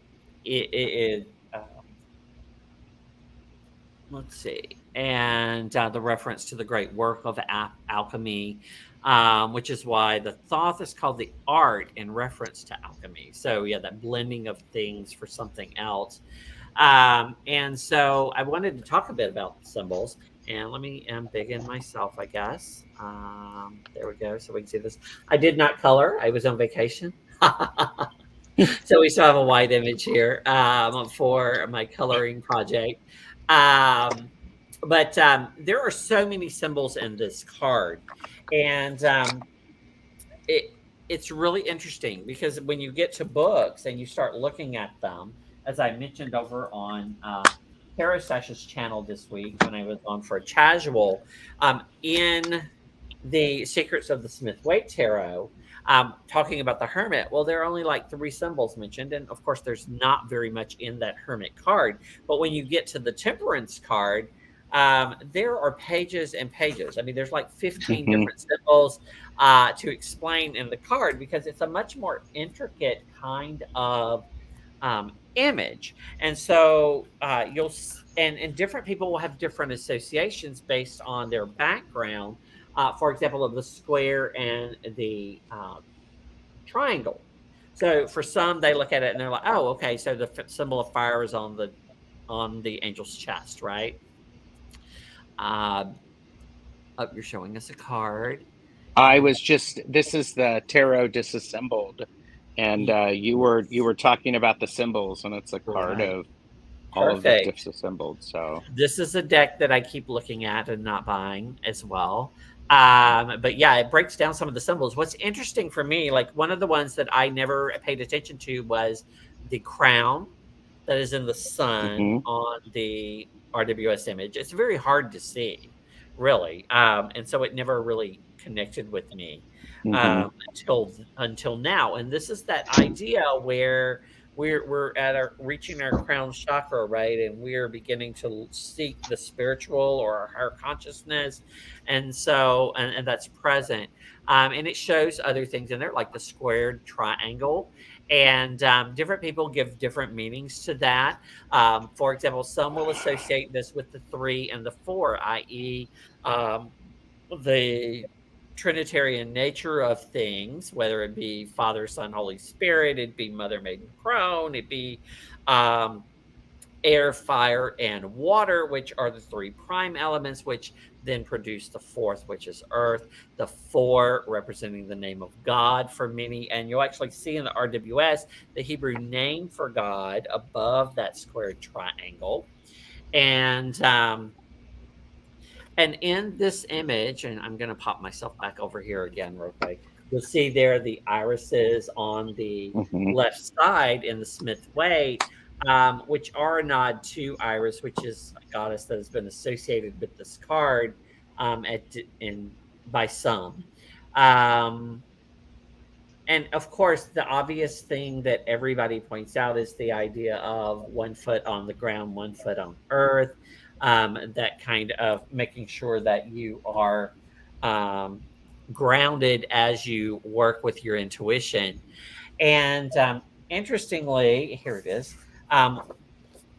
[SPEAKER 1] it let's see. And the reference to the great work of alchemy, which is why the thoth is called the art in reference to alchemy. So, yeah, that blending of things for something else. And so I wanted to talk a bit about symbols. And let me big in myself, I guess. There we go. So we can see this. I did not color, I was on vacation. So we still have a white image here for my coloring project. Um, but there are so many symbols in this card, and it it's really interesting because when you get to books and you start looking at them, as I mentioned over on TarotStache's channel this week when I was on for a casual, in the Secrets of the Smith Waite Tarot, talking about the Hermit. Well, there are only like 3 symbols mentioned, and of course, there's not very much in that Hermit card. But when you get to the Temperance card, there are pages and pages. I mean, there's like 15 different symbols to explain in the card because it's a much more intricate kind of image. And so and different people will have different associations based on their background. For example, of the square and the triangle. So for some, they look at it and they're like, "Oh, okay, so the symbol of fire is on the angel's chest, right?" Uh, oh, you're showing us a card.
[SPEAKER 2] I was just, this is the tarot disassembled, and you were talking about the symbols, and it's a card
[SPEAKER 1] Right.
[SPEAKER 2] of all of the
[SPEAKER 1] Perfect.
[SPEAKER 2] disassembled. So
[SPEAKER 1] This is a deck that I keep looking at and not buying as well. But yeah, it breaks down some of the symbols. What's interesting for me, like one of the ones that I never paid attention to was the crown that is in the sun
[SPEAKER 2] mhm,
[SPEAKER 1] on the RWS image. It's very hard to see, really, and so it never really connected with me
[SPEAKER 2] mhm,
[SPEAKER 1] until now. And this is that idea where we're at our reaching our crown chakra, right? And we're beginning to seek the spiritual or our higher consciousness, and so and that's present. And it shows other things in there, like the squared triangle, and different people give different meanings to that. For example, some will associate this with the 3 and the 4, i.e., um, the Trinitarian nature of things, whether it be Father, Son, Holy Spirit, it'd be Mother, Maiden, Crone, it'd be um, air, fire, and water, which are the 3 prime elements, which then produce the 4th, which is earth. The 4 representing the name of God for many. And you'll actually see in the RWS the Hebrew name for God above that squared triangle. And in this image, and I'm going to pop myself back over here again real quick. You'll see there the irises on the
[SPEAKER 2] mhm.
[SPEAKER 1] left side in the Smith Way, which are a nod to Iris, which is a goddess that has been associated with this card by some. Um, and of course, the obvious thing that everybody points out is the idea of 1 foot on the ground, 1 foot on earth. That kind of making sure that you are um, grounded as you work with your intuition. And interestingly, here it is.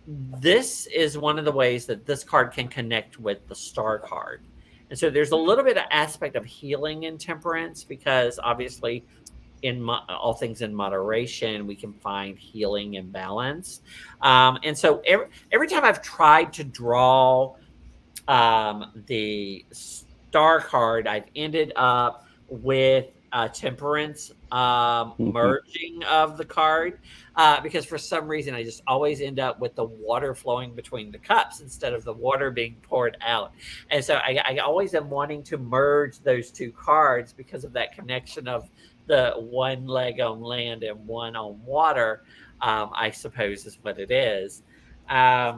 [SPEAKER 1] This is one of the ways that this card can connect with the star card. And so there's a little bit of aspect of healing in temperance because obviously all things in moderation, we can find healing and balance. And so every time I've tried to draw the star card, I've ended up with temperance merging of the card because for some reason I just always end up with the water flowing between the cups instead of the water being poured out. And so I always am wanting to merge those 2 cards because of that connection of the 1 leg on land and 1 on water, I suppose is what it is. I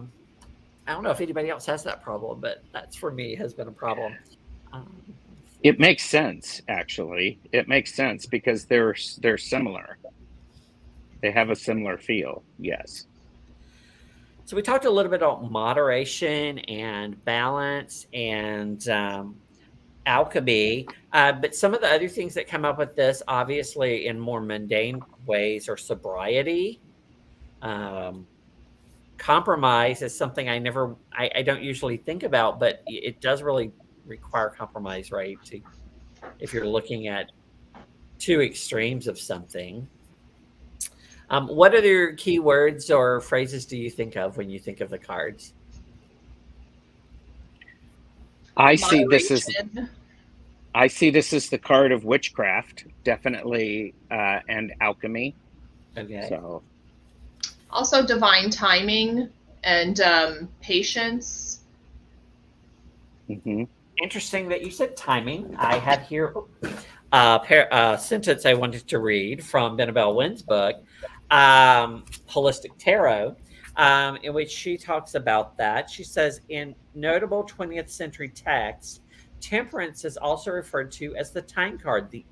[SPEAKER 1] don't know if anybody else has that problem, but that's for me has been a problem. Let's
[SPEAKER 2] It makes sense, actually. It makes sense because they're similar. They have a similar feel. Yes.
[SPEAKER 1] So we talked a little bit about moderation and balance and alchemy, but some of the other things that come up with this, obviously in more mundane ways, are sobriety. Um, Compromise is something I don't usually think about, but it does really require compromise, right? If you're looking at two extremes of something. What other keywords or phrases do you think of when you think of the cards?
[SPEAKER 2] I see this as
[SPEAKER 3] Moderation.
[SPEAKER 2] the card of witchcraft, definitely, and alchemy.
[SPEAKER 1] Okay.
[SPEAKER 2] So
[SPEAKER 3] Also divine timing and patience.
[SPEAKER 1] Interesting that you said timing. I had here a sentence I wanted to read from Benabel Wynn's book, Holistic Tarot, in which she talks about that. She says, in notable 20th century texts, temperance is also referred to as the time card. The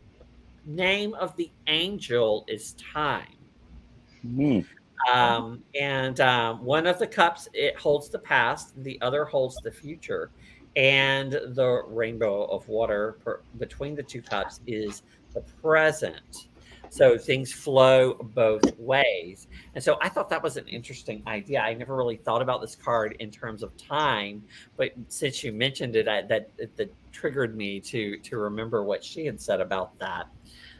[SPEAKER 1] name of the angel is time. And one of the cups, it holds the past, the other holds the future, and the rainbow of water between the two cups is the present. So things flow both ways. And so I thought that was an interesting idea. I never really thought about this card in terms of time, but since you mentioned it, that triggered me to remember what she had said about that.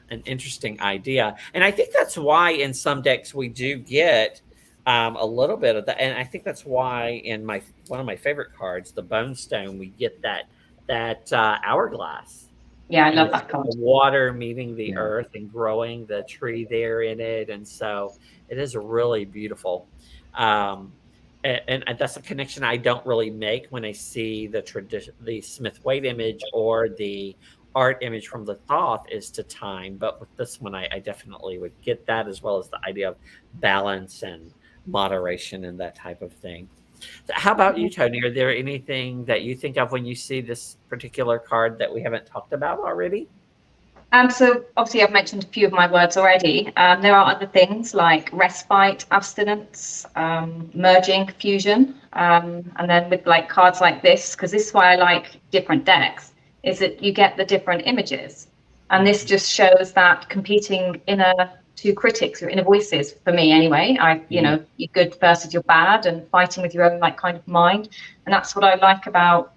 [SPEAKER 1] An interesting idea. And I think that's why in some decks we do get a little bit of that. And I think that's why in one of my favorite cards, the Bone Stone, we get that hourglass.
[SPEAKER 4] Yeah, I
[SPEAKER 1] And
[SPEAKER 4] love that card.
[SPEAKER 1] the water meeting the
[SPEAKER 2] Yeah.
[SPEAKER 1] earth and growing the tree there in it. And so it is really beautiful. And that's a connection I don't really make when I see the Smith Waite image or the art image from the Thoth is to time. But with this one, I definitely would get that, as well as the idea of balance and moderation and that type of thing. So how about you, Tony? Are there anything that you think of when you see this particular card that we haven't talked about already?
[SPEAKER 4] So obviously I've mentioned a few of my words already. There are other things like respite, abstinence, merging, fusion. And then with like cards like this, because this is why I like different decks, is that you get the different images. And this just shows that competing inner two critics or inner voices, for me anyway, your good versus your bad, and fighting with your own like kind of mind. And that's what I like about,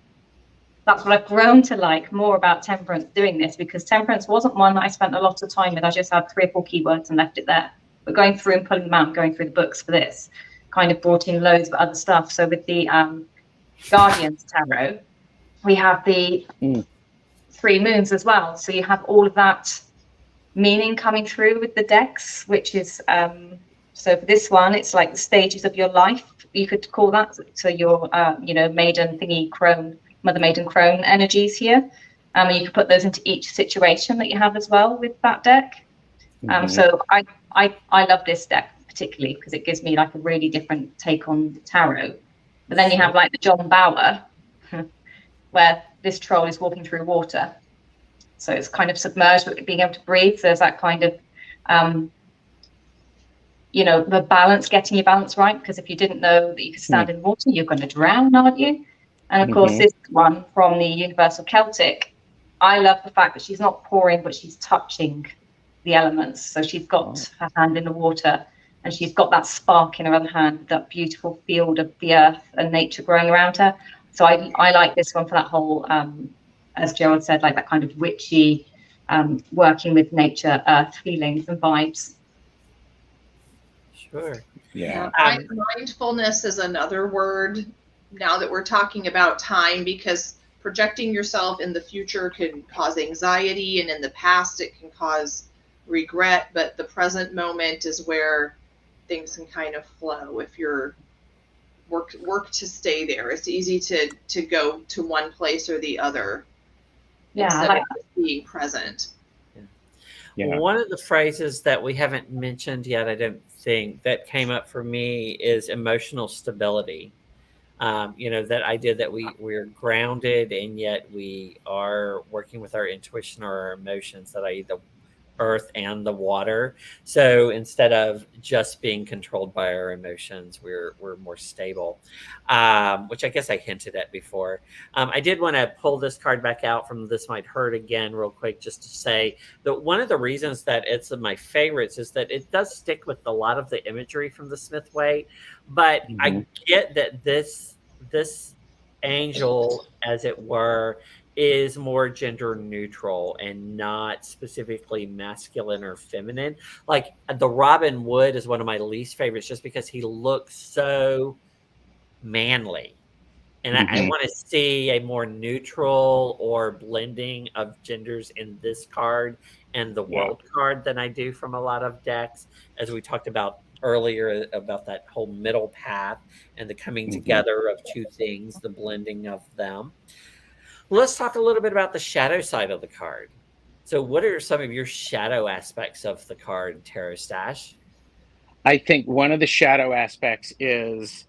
[SPEAKER 4] that's what I've grown to like more about temperance, doing this, because temperance wasn't one that I spent a lot of time with. I just had 3 or 4 keywords and left it there. But going through and pulling them out and going through the books for this kind of brought in loads of other stuff. So with the Guardians Tarot, we have the 3 moons as well. So you have all of that meaning coming through with the decks, which is so for this one, it's like the stages of your life, you could call that. So your maiden thingy crone, mother maiden crone energies here. And you can put those into each situation that you have as well with that deck. So I love this deck particularly because it gives me like a really different take on the tarot. But then you have like the John Bower, where this troll is walking through water. So it's kind of submerged, but being able to breathe. So there's that kind of, the balance, getting your balance right. Because if you didn't know that you could stand in water, you're going to drown, aren't you? And of course, this one from the Universal Celtic, I love the fact that she's not pouring, but she's touching the elements. So she's got her hand in the water, and she's got that spark in her other hand, that beautiful field of the earth and nature growing around her. So I like this one for that whole, as Gerald said, like that kind of witchy, working with nature, earth feelings and vibes.
[SPEAKER 1] Sure.
[SPEAKER 2] Yeah.
[SPEAKER 3] Mindfulness is another word now that we're talking about time, because projecting yourself in the future can cause anxiety, and in the past it can cause regret, but the present moment is where things can kind of flow if you're work to stay there. It's easy to go to one place or the other.
[SPEAKER 4] Yeah,
[SPEAKER 3] instead
[SPEAKER 4] I like
[SPEAKER 3] of being present.
[SPEAKER 2] Yeah.
[SPEAKER 1] One of the phrases that we haven't mentioned yet, I don't think, that came up for me is emotional stability. That idea that we're grounded and yet we are working with our intuition or our emotions, that i.e. the earth and the water. So instead of just being controlled by our emotions, we're more stable, which I guess I hinted at before. I did want to pull this card back out from This Might Hurt again real quick, just to say that one of the reasons that it's of my favorites is that it does stick with a lot of the imagery from the Smith Way, but I get that this angel, as it were, is more gender neutral and not specifically masculine or feminine. Like the Robin Wood is one of my least favorites just because he looks so manly. And I want to see a more neutral or blending of genders in this card and the world card than I do from a lot of decks, as we talked about earlier about that whole middle path and the coming together of two things, the blending of them. Let's talk a little bit about the shadow side of the card. So what are some of your shadow aspects of the card, TarotStache?
[SPEAKER 2] I think one of the shadow aspects is,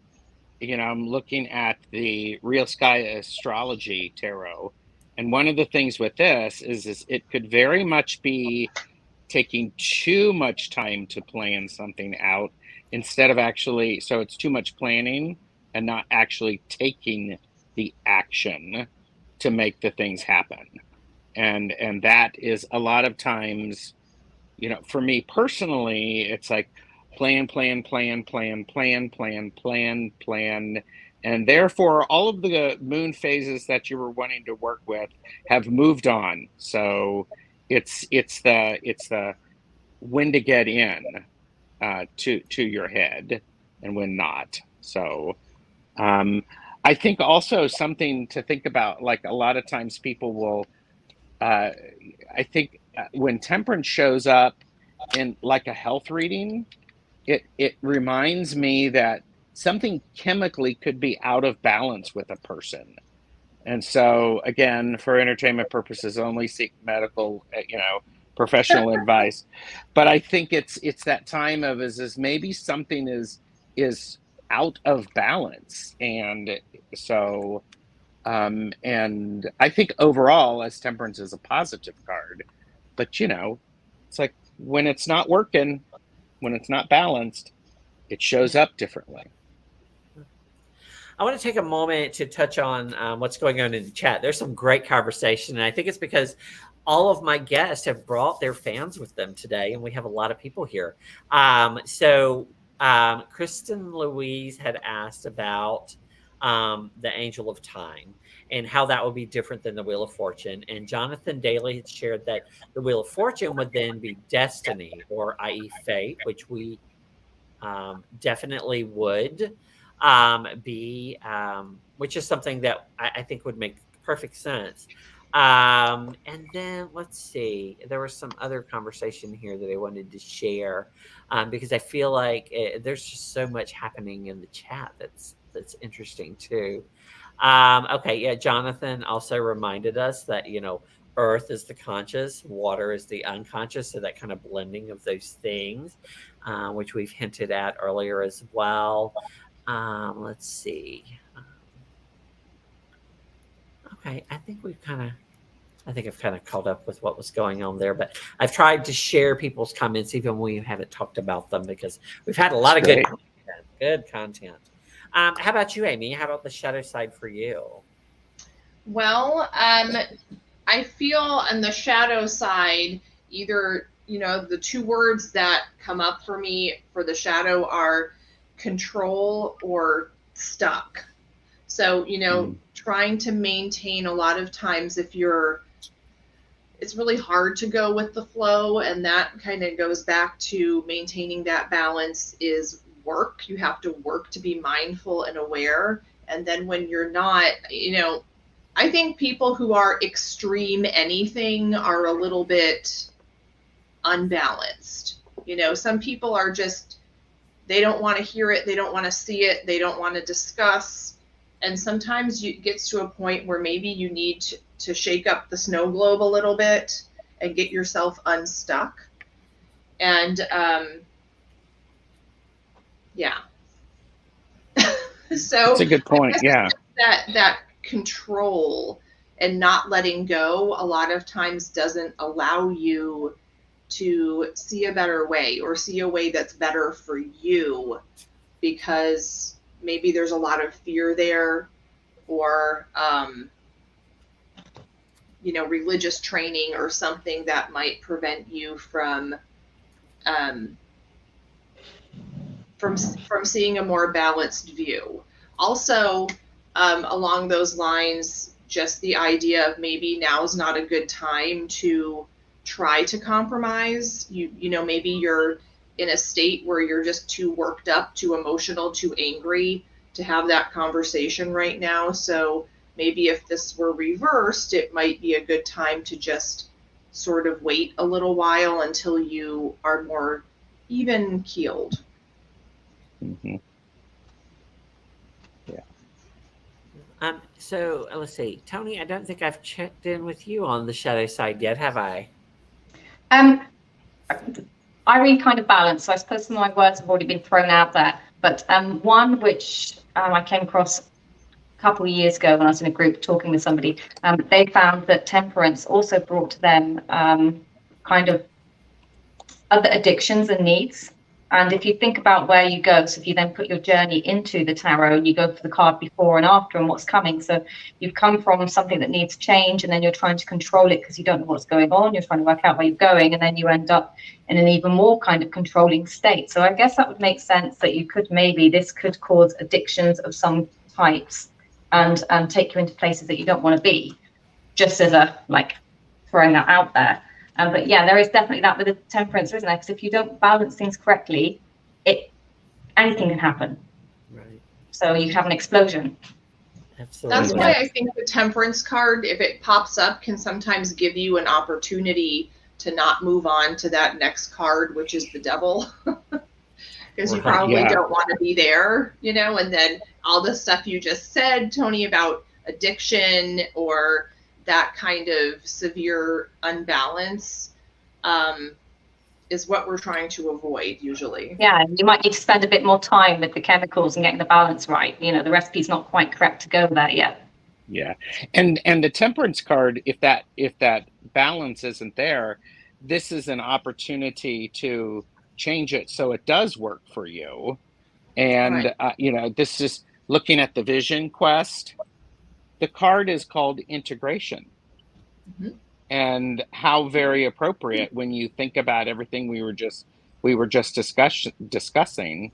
[SPEAKER 2] I'm looking at the Real Sky Astrology Tarot. And one of the things with this is it could very much be taking too much time to plan something out instead of actually, so it's too much planning and not actually taking the action to make the things happen. And that is a lot of times, for me personally, it's like plan. And therefore all of the moon phases that you were wanting to work with have moved on. So it's the when to get in to your head and when not. So I think also something to think about, like a lot of times people will, I think when temperance shows up in like a health reading, it reminds me that something chemically could be out of balance with a person. And so again, for entertainment purposes only, seek medical, professional advice. But I think it's that time of is maybe something is out of balance. And so and I think overall, as temperance is a positive card, but it's like when it's not working, when it's not balanced, it shows up differently.
[SPEAKER 1] I want to take a moment to touch on what's going on in the chat. There's some great conversation, and I think it's because all of my guests have brought their fans with them today, and we have a lot of people here. Kristen Louise had asked about the Angel of Time and how that would be different than the Wheel of Fortune. And Jonathan Daly had shared that the Wheel of Fortune would then be destiny, or i.e. fate, which we definitely would be, which is something that I think would make perfect sense. And then let's see, there was some other conversation here that I wanted to share because I feel like there's just so much happening in the chat that's interesting too. Okay, yeah, Jonathan also reminded us that earth is the conscious, water is the unconscious, so that kind of blending of those things, which we've hinted at earlier as well. Let's see. Okay, I think I've kind of caught up with what was going on there, but I've tried to share people's comments even when we haven't talked about them because we've had a lot of good content. How about you, Amy? How about the shadow side for you?
[SPEAKER 3] Well, I feel on the shadow side, either, the two words that come up for me for the shadow are control or stuck. So, trying to maintain a lot of times it's really hard to go with the flow. And that kind of goes back to maintaining that balance is work. You have to work to be mindful and aware. And then when you're not, I think people who are extreme anything are a little bit unbalanced. Some people are just, they don't want to hear it. They don't want to see it. They don't want to discuss. And sometimes it gets to a point where maybe you need to shake up the snow globe a little bit and get yourself unstuck. And yeah. So
[SPEAKER 2] That's a good point. Yeah.
[SPEAKER 3] that control and not letting go a lot of times doesn't allow you to see a better way or see a way that's better for you, because maybe there's a lot of fear there, or religious training or something that might prevent you um, from seeing a more balanced view. Also, along those lines, just the idea of maybe now's not a good time to try to compromise. Maybe you're in a state where you're just too worked up, too emotional, too angry to have that conversation right now. So maybe if this were reversed, it might be a good time to just sort of wait a little while until you are more even keeled.
[SPEAKER 2] Mm-hmm. Yeah.
[SPEAKER 1] So let's see, Tony, I don't think I've checked in with you on the shadow side yet, have I?
[SPEAKER 4] I read kind of balance, so I suppose some of my words have already been thrown out there. But one which I came across a couple of years ago when I was in a group talking with somebody, they found that temperance also brought to them kind of other addictions and needs. And if you think about where you go, so if you then put your journey into the tarot and you go for the card before and after and what's coming, so you've come from something that needs change, and then you're trying to control it because you don't know what's going on, you're trying to work out where you're going, and then you end up in an even more kind of controlling state. So I guess that would make sense that you could this could cause addictions of some types and take you into places that you don't want to be, just as a throwing that out there. But yeah, there is definitely that with the temperance, isn't there? Because if you don't balance things correctly, anything can happen.
[SPEAKER 1] Right.
[SPEAKER 4] So you have an explosion.
[SPEAKER 1] Absolutely.
[SPEAKER 3] That's why I think the temperance card, if it pops up, can sometimes give you an opportunity to not move on to that next card, which is the devil. Because you probably don't want to be there, and then all the stuff you just said, Tony, about addiction or that kind of severe unbalance is what we're trying to avoid usually.
[SPEAKER 4] Yeah, you might need to spend a bit more time with the chemicals and getting the balance right. The recipe's not quite correct to go there yet.
[SPEAKER 2] Yeah. And the temperance card, if that balance isn't there, this is an opportunity to change it so it does work for you. And
[SPEAKER 3] Right.
[SPEAKER 2] This is looking at the vision quest. The card is called integration.
[SPEAKER 3] Mm-hmm.
[SPEAKER 2] And how very appropriate when you think about everything we were just discussing.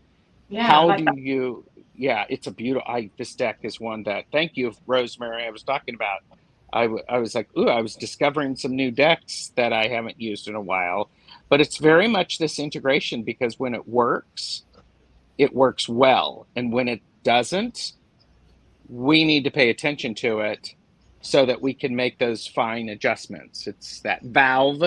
[SPEAKER 4] Yeah,
[SPEAKER 2] How
[SPEAKER 4] like
[SPEAKER 2] do
[SPEAKER 4] that.
[SPEAKER 2] you? Yeah, it's a beautiful. This deck is one that. Thank you, Rosemary. I was talking about. I was like, ooh, I was discovering some new decks that I haven't used in a while. But it's very much this integration, because when it works well, and when it doesn't, we need to pay attention to it so that we can make those fine adjustments. It's that valve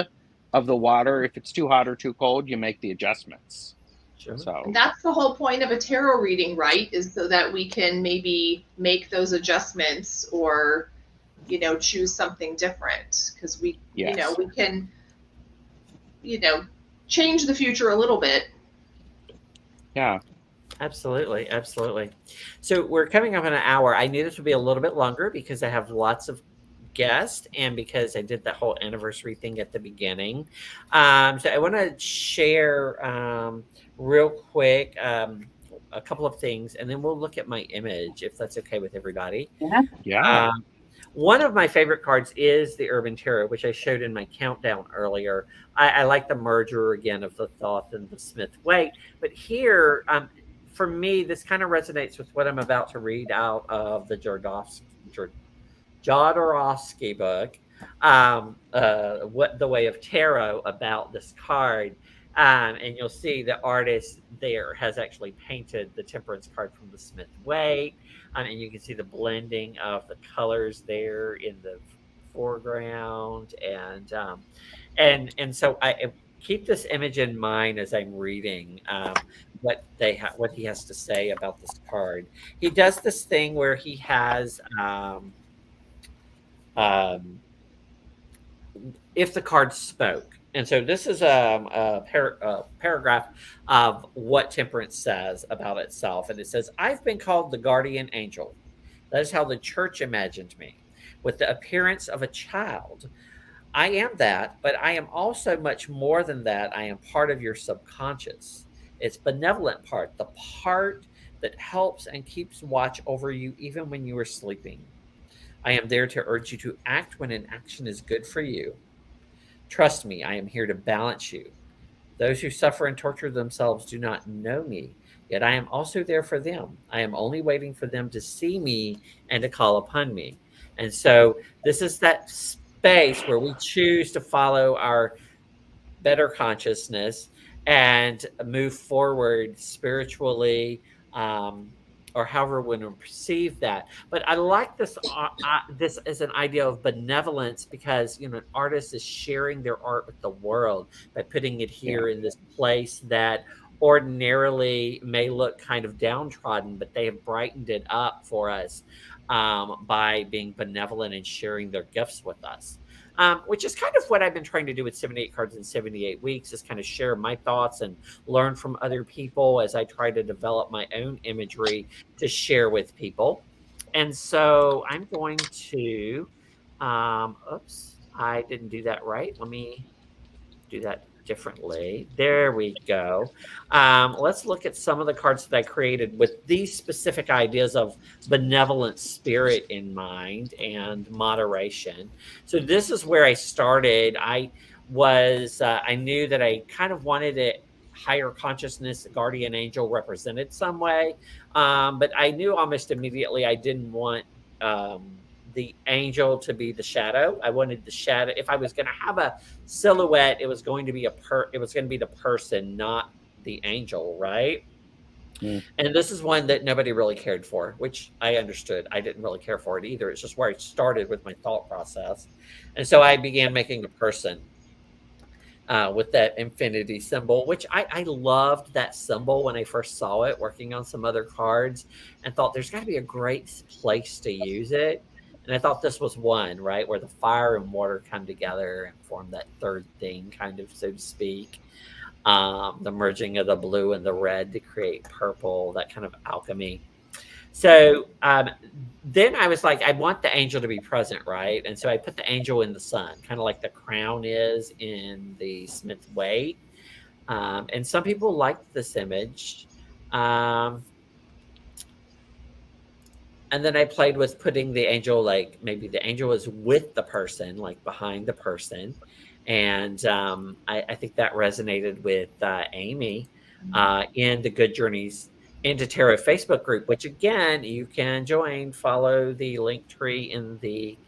[SPEAKER 2] of the water. If it's too hot or too cold, you make the adjustments.
[SPEAKER 1] Sure.
[SPEAKER 2] So
[SPEAKER 3] And that's the whole point of a tarot reading, right? Is so that we can maybe make those adjustments or, choose something different, because we can, change the future a little bit.
[SPEAKER 2] Yeah.
[SPEAKER 1] Absolutely. So we're coming up on an hour. I knew this would be a little bit longer because I have lots of guests and because I did that whole anniversary thing at the beginning. So I want to share real quick a couple of things, and then we'll look at my image, if that's okay with everybody.
[SPEAKER 2] Yeah.
[SPEAKER 1] One of my favorite cards is the Urban Tarot, which I showed in my countdown earlier. I like the merger again of the Thoth and the Smith Waite, but here, for me, this kind of resonates with what I'm about to read out of the Jodorowsky book, What the Way of Tarot, about this card. And you'll see the artist there has actually painted the Temperance card from the Smith Waite. And you can see the blending of the colors there in the foreground. And so I keep this image in mind as I'm reading what he has to say about this card. He does this thing where he has if the card spoke. And so this is a paragraph of what Temperance says about itself. And it says, I've been called the guardian angel. That is how the church imagined me, with the appearance of a child. I am that, but I am also much more than that. I am part of your subconscious. It's benevolent part, the part that helps and keeps watch over you even when you are sleeping. I am there to urge you to act when an action is good for you. Trust me, I am here to balance you. Those who suffer and torture themselves do not know me, yet I am also there for them. I am only waiting for them to see me and to call upon me. And so this is that space where we choose to follow our better consciousness and move forward spiritually, or however we want to perceive that. But I like this as an idea of benevolence, because an artist is sharing their art with the world by putting it
[SPEAKER 2] Yeah.
[SPEAKER 1] here in this place that ordinarily may look kind of downtrodden, but they have brightened it up for us, by being benevolent and sharing their gifts with us. Which is kind of what I've been trying to do with 78 cards in 78 weeks, is kind of share my thoughts and learn from other people as I try to develop my own imagery to share with people. And so I'm going to, oops, I didn't do that right. Let me do that differently. There we go. Let's look at some of the cards that I created with these specific ideas of benevolent spirit in mind and moderation. So this is where I started. I knew that I kind of wanted it higher consciousness, a guardian angel represented some way. But I knew almost immediately I didn't want the angel to be the shadow. I wanted the shadow. If I was going to have a silhouette, it was going to be the person, not the angel, right?
[SPEAKER 2] Mm.
[SPEAKER 1] And this is one that nobody really cared for, which I understood. I didn't really care for it either. It's just where I started with my thought process. And so I began making a person with that infinity symbol, which I loved that symbol when I first saw it working on some other cards, and thought there's got to be a great place to use it. And I thought this was one, right, where the fire and water come together and form that third thing, kind of, so to speak. The merging of the blue and the red to create purple, that kind of alchemy. So then I was like, I want the angel to be present, right? And so I put the angel in the sun, kind of like the crown is in the Smith Waite. And some people liked this image. And then I played with putting the angel, like maybe the angel is with the person, like behind the person. And I think that resonated with Amy in the Good Journeys into Tarot Facebook group, which again, you can join, follow the link tree in the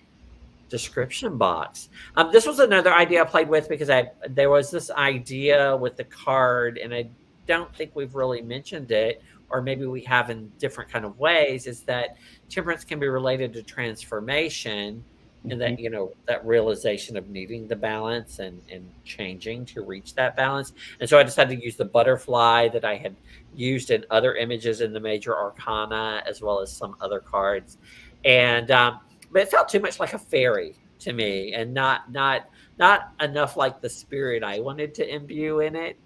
[SPEAKER 1] description box. This was another idea I played with, because there was this idea with the card, and I don't think we've really mentioned it, or maybe we have in different kind of ways, is that temperance can be related to transformation, and that that realization of needing the balance and changing to reach that balance. And so I decided to use the butterfly that I had used in other images in the major arcana, as well as some other cards. And but it felt too much like a fairy to me, and not enough like the spirit I wanted to imbue in it.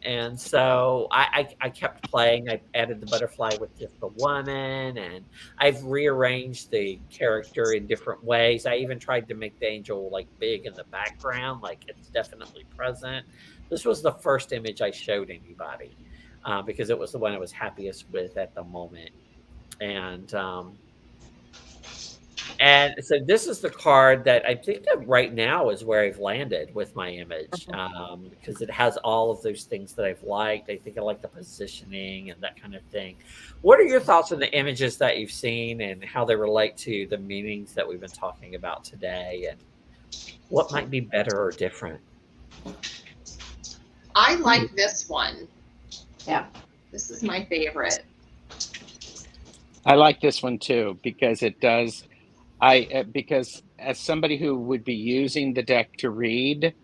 [SPEAKER 1] And so I kept playing. I added the butterfly with just the woman, and I've rearranged the character in different ways. I even tried to make the angel like big in the background, like it's definitely present. This was the first image I showed anybody, because it was the one I was happiest with at the moment. And so this is the card that I think that right now is where I've landed with my image, because it has all of those things that I've liked. I think I like the positioning and that kind of thing. What are your thoughts on the images that you've seen and how they relate to the meanings that we've been talking about today, and what might be better or different?
[SPEAKER 3] I like this one.
[SPEAKER 4] Yeah.
[SPEAKER 3] This is my favorite.
[SPEAKER 2] I like this one too, because it does. Because as somebody who would be using the deck to read,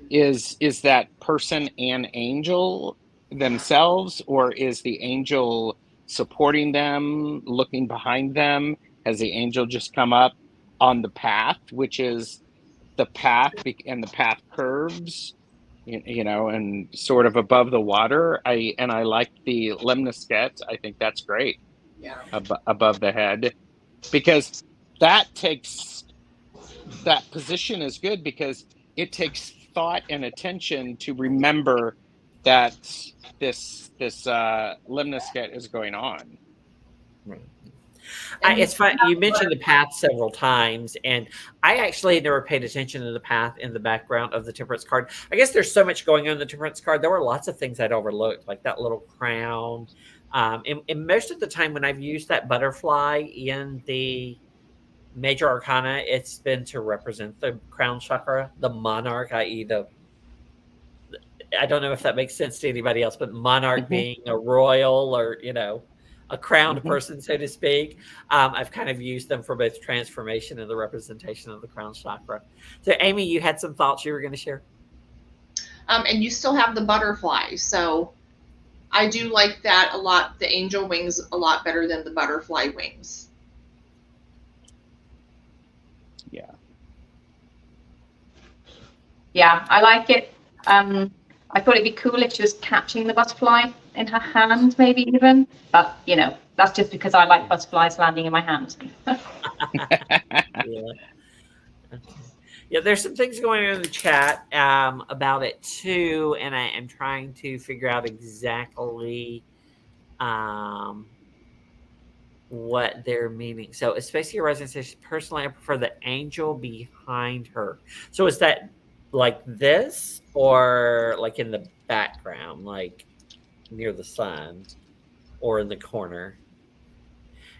[SPEAKER 2] is that person an angel themselves, or is the angel supporting them, looking behind them? Has the angel just come up on the path, which is the path and the path curves, you know, and sort of above the water. I like the lemniscate. I think that's great.
[SPEAKER 3] Yeah.
[SPEAKER 2] Above the head, because that position is good because it takes thought and attention to remember that this lemniscate is going on.
[SPEAKER 1] Right.
[SPEAKER 3] And
[SPEAKER 1] It's fun. You mentioned the path several times, and I actually had never paid attention to the path in the background of the Temperance card. I guess there's so much going on in the Temperance card. There were lots of things I'd overlooked, like that little crown. And most of the time when I've used that butterfly in the major arcana, it's been to represent the crown chakra, the monarch, i.e. I don't know if that makes sense to anybody else, but monarch being a royal or, you know, a crowned person, so to speak. I've kind of used them for both transformation and the representation of the crown chakra. So, Amy, you had some thoughts you were going to share?
[SPEAKER 3] And you still have the butterfly. So I do like that a lot, the angel wings a lot better than the butterfly wings.
[SPEAKER 2] Yeah.
[SPEAKER 4] Yeah, I like it. I thought it'd be cool if she was catching the butterfly in her hand, maybe even. But, you know, that's just because I like butterflies landing in my hand.
[SPEAKER 1] Yeah. Yeah, there's some things going on in the chat about it too, and I am trying to figure out exactly what they're meaning. So, especially Resin says, personally, I prefer the angel behind her. So, is that like this, or like in the background, like near the sun, or in the corner?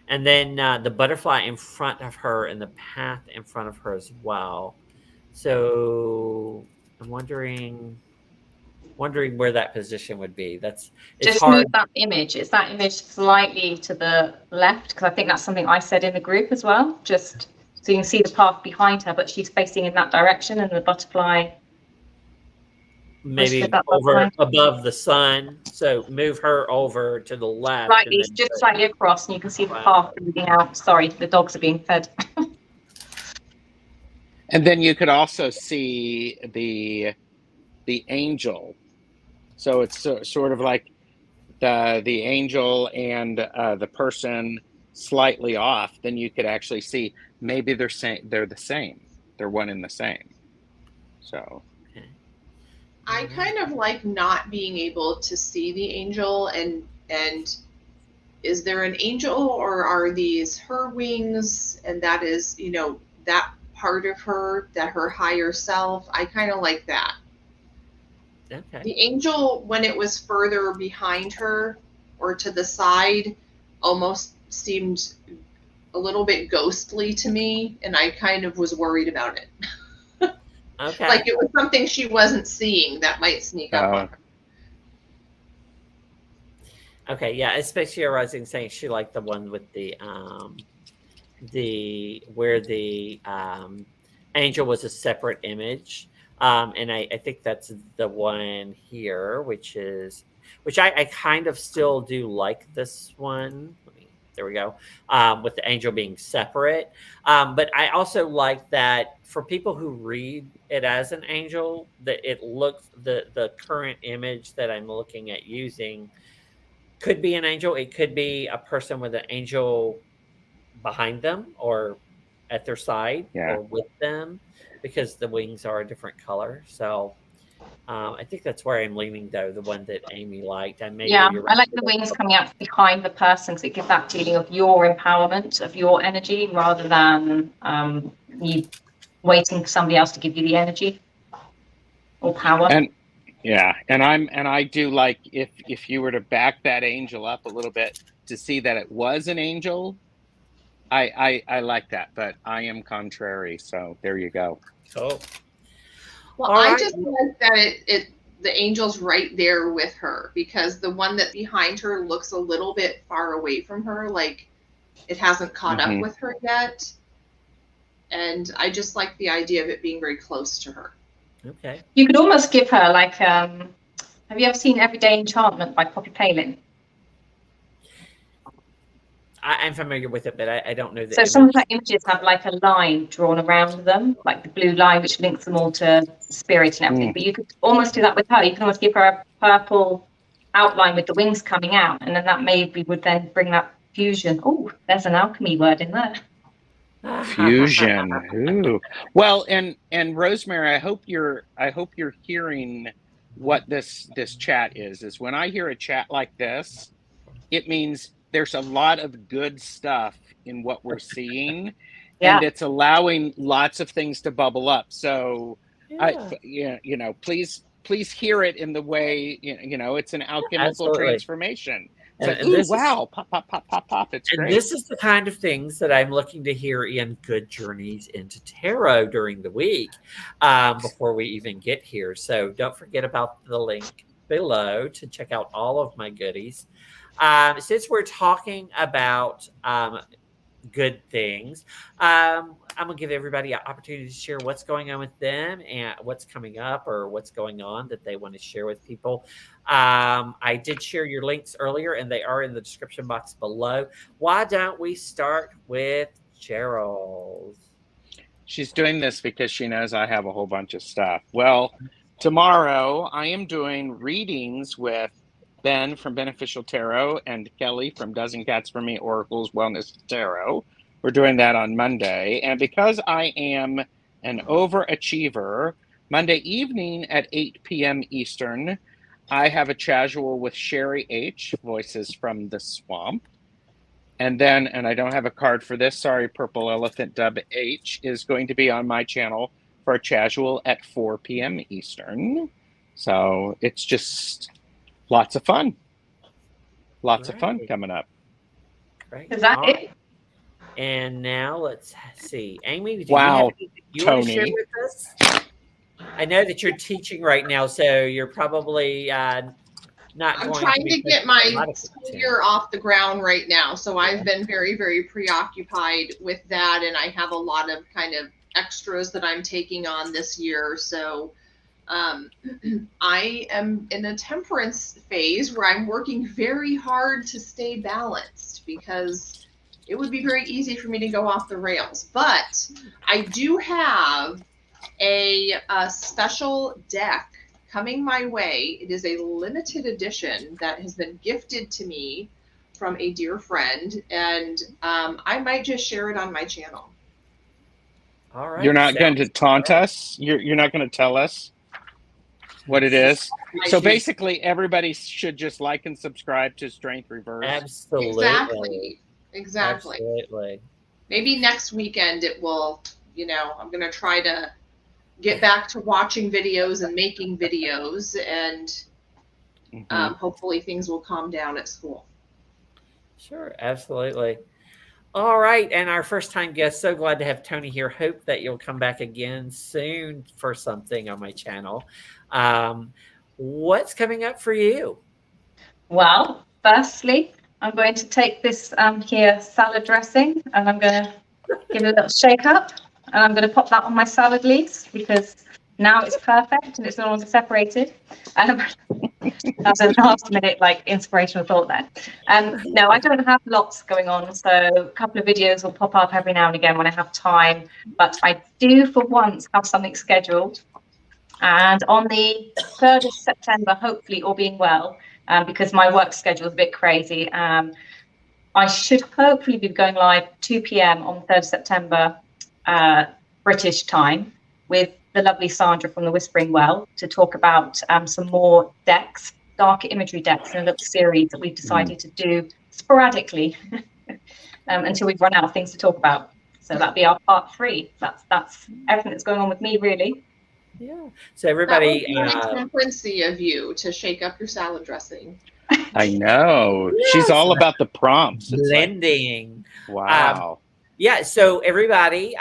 [SPEAKER 1] And then the butterfly in front of her and the path in front of her as well. So I'm wondering where that position would be. It's
[SPEAKER 4] just
[SPEAKER 1] hard.
[SPEAKER 4] move that image. It's that image slightly to the left, because I think that's something I said in the group as well. Just so you can see the path behind her, but she's facing in that direction, and the butterfly
[SPEAKER 1] Maybe over above the sun. So move her over to the left.
[SPEAKER 4] Slightly, just slightly across, and you can see the path leading out. Sorry, the dogs are being fed.
[SPEAKER 2] And then you could also see the angel. So it's sort of like the angel and the person slightly off. Then you could actually see maybe they're the same. They're one and the same. So
[SPEAKER 3] I kind of like not being able to see the angel, and is there an angel, or are these her wings? And that is, you know, that part of her, that her higher self. I kind of like that.
[SPEAKER 1] Okay.
[SPEAKER 3] The angel, when it was further behind her or to the side, almost seemed a little bit ghostly to me, and I kind of was worried about it.
[SPEAKER 1] Okay.
[SPEAKER 3] Like it was something she wasn't seeing that might sneak up on her.
[SPEAKER 1] Okay, yeah, especially Rising saying she liked the one with the where the angel was a separate image. And I think that's the one here, which I kind of still do like this one. There we go. With the angel being separate. But I also like that for people who read it as an angel, that it looks, the current image that I'm looking at using could be an angel. It could be a person with an angel behind them or at their side or with them, because the wings are a different color. So I think that's where I'm leaning, though, the one that Amy liked. And maybe
[SPEAKER 4] I like the wings coming out behind the person, because it gives that feeling of your empowerment, of your energy, rather than you waiting for somebody else to give you the energy or power.
[SPEAKER 2] And I do like if you were to back that angel up a little bit to see that it was an angel. I like that, but I am contrary. So there you go.
[SPEAKER 1] Oh.
[SPEAKER 3] Well, I just like that the angel's right there with her, because the one that behind her looks a little bit far away from her, like it hasn't caught up with her yet. And I just like the idea of it being very close to her.
[SPEAKER 1] Okay.
[SPEAKER 4] You could almost give her like, have you ever seen Everyday Enchantment by Poppy Palin?
[SPEAKER 1] I'm familiar with it, but I don't know the
[SPEAKER 4] So some of
[SPEAKER 1] image.
[SPEAKER 4] the images have like a line drawn around them, like the blue line, which links them all to spirit and everything. But you could almost do that with her. You can almost give her a purple outline with the wings coming out, and then that maybe would then bring that fusion. Oh, there's an alchemy word in there.
[SPEAKER 2] Fusion. Ooh. Well, and Rosemary, I hope you're hearing what this chat is when I hear a chat like this, it means there's a lot of good stuff in what we're seeing, and
[SPEAKER 4] Yeah.
[SPEAKER 2] it's allowing lots of things to bubble up. So
[SPEAKER 1] Yeah.
[SPEAKER 2] you know, please hear it in the way, you know, it's an alchemical
[SPEAKER 1] Absolutely.
[SPEAKER 2] transformation. It's like,
[SPEAKER 1] And
[SPEAKER 2] ooh,
[SPEAKER 1] this is
[SPEAKER 2] wow, pop, pop, pop, pop, pop. It's
[SPEAKER 1] and
[SPEAKER 2] great.
[SPEAKER 1] this is the kind of things that I'm looking to hear in Good Journeys into Tarot during the week, before we even get here. So don't forget about the link below to check out all of my goodies. Since we're talking about good things, I'm gonna give everybody an opportunity to share what's going on with them and what's coming up or what's going on that they want to share with people. I did share your links earlier, and they are in the description box below. Why don't we start with Gerald?
[SPEAKER 2] She's doing this because she knows I have a whole bunch of stuff. Well, tomorrow I am doing readings with Ben from Beneficial Tarot and Kelly from Dozen Cats for Me Oracles Wellness Tarot. We're doing that on Monday. And because I am an overachiever, Monday evening at 8 p.m. Eastern, I have a casual with Sherry H, Voices from the Swamp. And then, and I don't have a card for this, sorry, Purple Elephant Dub H is going to be on my channel for a casual at 4 p.m. Eastern. So it's just lots of fun. Lots of fun
[SPEAKER 1] Great.
[SPEAKER 2] coming up.
[SPEAKER 1] Great.
[SPEAKER 4] Is that
[SPEAKER 1] All
[SPEAKER 4] it?
[SPEAKER 1] right. And now let's see. Amy, do you have
[SPEAKER 2] Wow,
[SPEAKER 1] anything you want to share
[SPEAKER 2] Tony.
[SPEAKER 1] with us? I know that you're teaching right now, so you're probably not
[SPEAKER 3] I'm
[SPEAKER 1] going to
[SPEAKER 3] trying
[SPEAKER 1] be
[SPEAKER 3] to get
[SPEAKER 1] posting a
[SPEAKER 3] my
[SPEAKER 1] lot of
[SPEAKER 3] school
[SPEAKER 1] content.
[SPEAKER 3] year off the ground right now. So
[SPEAKER 1] Yeah.
[SPEAKER 3] I've been very, very preoccupied with that. And I have a lot of kind of extras that I'm taking on this year. So I am in a temperance phase where I'm working very hard to stay balanced because it would be very easy for me to go off the rails. But I do have a special deck coming my way. It is a limited edition that has been gifted to me from a dear friend, and I might just share it on my channel.
[SPEAKER 1] All right.
[SPEAKER 2] You're not going to
[SPEAKER 1] Sounds
[SPEAKER 2] taunt
[SPEAKER 1] great.
[SPEAKER 2] us? You're not going to tell us what it is? So
[SPEAKER 1] She's-
[SPEAKER 2] basically, everybody should just like and subscribe to Strength Reversed.
[SPEAKER 1] Absolutely.
[SPEAKER 3] Exactly.
[SPEAKER 1] Absolutely.
[SPEAKER 3] Maybe next weekend it will, you know, I'm going to try to get back to watching videos and making videos, and hopefully things will calm down at school.
[SPEAKER 1] Sure. Absolutely. All right. And our first time guest, so glad to have Tony here. Hope that you'll come back again soon for something on my channel. What's coming up for you?
[SPEAKER 4] Well, firstly, I'm going to take this here salad dressing, and I'm going to give it a little shake up, and I'm going to pop that on my salad leaves because now it's perfect and it's no longer separated. That's a last minute like inspirational thought there. No, I don't have lots going on, so a couple of videos will pop up every now and again when I have time, but I do for once have something scheduled. And on the 3rd of September, hopefully all being well, because my work schedule is a bit crazy, I should hopefully be going live 2 p.m. on the 3rd of September, British time, with the lovely Sandra from the Whispering Well to talk about some more decks, dark imagery decks, in a little series that we've decided to do sporadically until we've run out of things to talk about. So that'll be our part 3. That's everything that's going on with me, really.
[SPEAKER 1] Yeah. So everybody,
[SPEAKER 3] that was very temperancy of you to shake up your salad dressing.
[SPEAKER 2] I know.
[SPEAKER 1] Yes.
[SPEAKER 2] She's all about the prompts. It's
[SPEAKER 1] blending.
[SPEAKER 2] like, wow.
[SPEAKER 1] Yeah, so everybody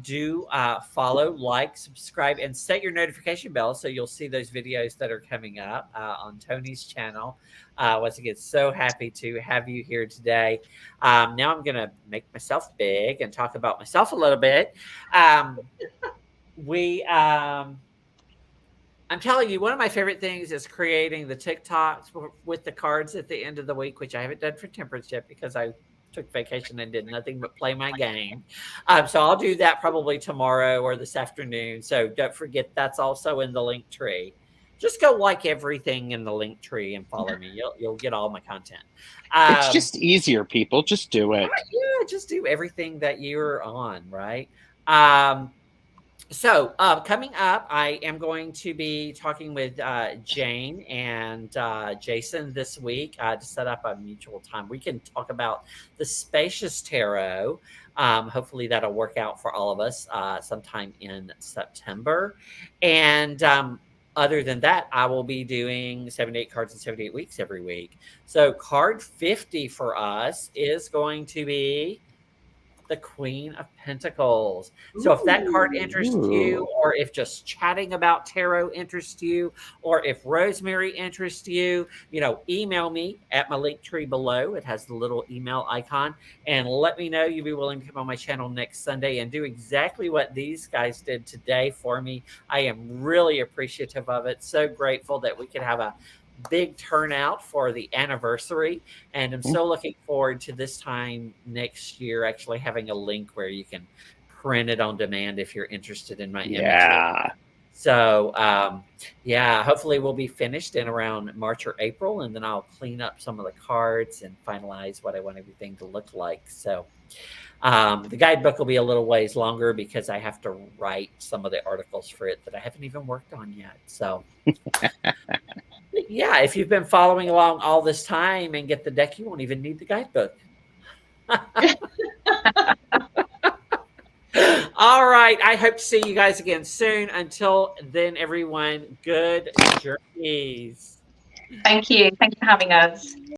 [SPEAKER 1] do follow, like, subscribe, and set your notification bell so you'll see those videos that are coming up on Tony's channel. Once again, so happy to have you here today. Now I'm going to make myself big and talk about myself a little bit. I'm telling you, one of my favorite things is creating the TikToks with the cards at the end of the week, which I haven't done for Temperance yet because I took vacation and did nothing but play my game. So I'll do that probably tomorrow or this afternoon. So don't forget that's also in the link tree. Just go like everything in the link tree and follow me. You'll get all my content.
[SPEAKER 2] It's just easier, people. Just do it.
[SPEAKER 1] Yeah, just do everything that you're on, right? So coming up, I am going to be talking with Jane and Jason this week to set up a mutual time. We can talk about the Spacious Tarot. Hopefully that'll work out for all of us sometime in September. And other than that, I will be doing 78 cards in 78 weeks every week. So card 50 for us is going to be the Queen of Pentacles. So if that card interests you, or if just chatting about tarot interests you, or if Rosemary interests you, email me at my link tree below. It has the little email icon, and let me know you'd be willing to come on my channel next Sunday and do exactly what these guys did today for me. I am really appreciative of it. So grateful that we could have a big turnout for the anniversary, and I'm so looking forward to this time next year actually having a link where you can print it on demand if you're interested in my image. So hopefully we'll be finished in around March or April, and then I'll clean up some of the cards and finalize what I want everything to look like. So the guidebook will be a little ways longer because I have to write some of the articles for it that I haven't even worked on yet. So yeah, if you've been following along all this time and get the deck, you won't even need the guidebook. All right. I hope to see you guys again soon. Until then, everyone, good journeys.
[SPEAKER 4] Thank you. Thank you for having us.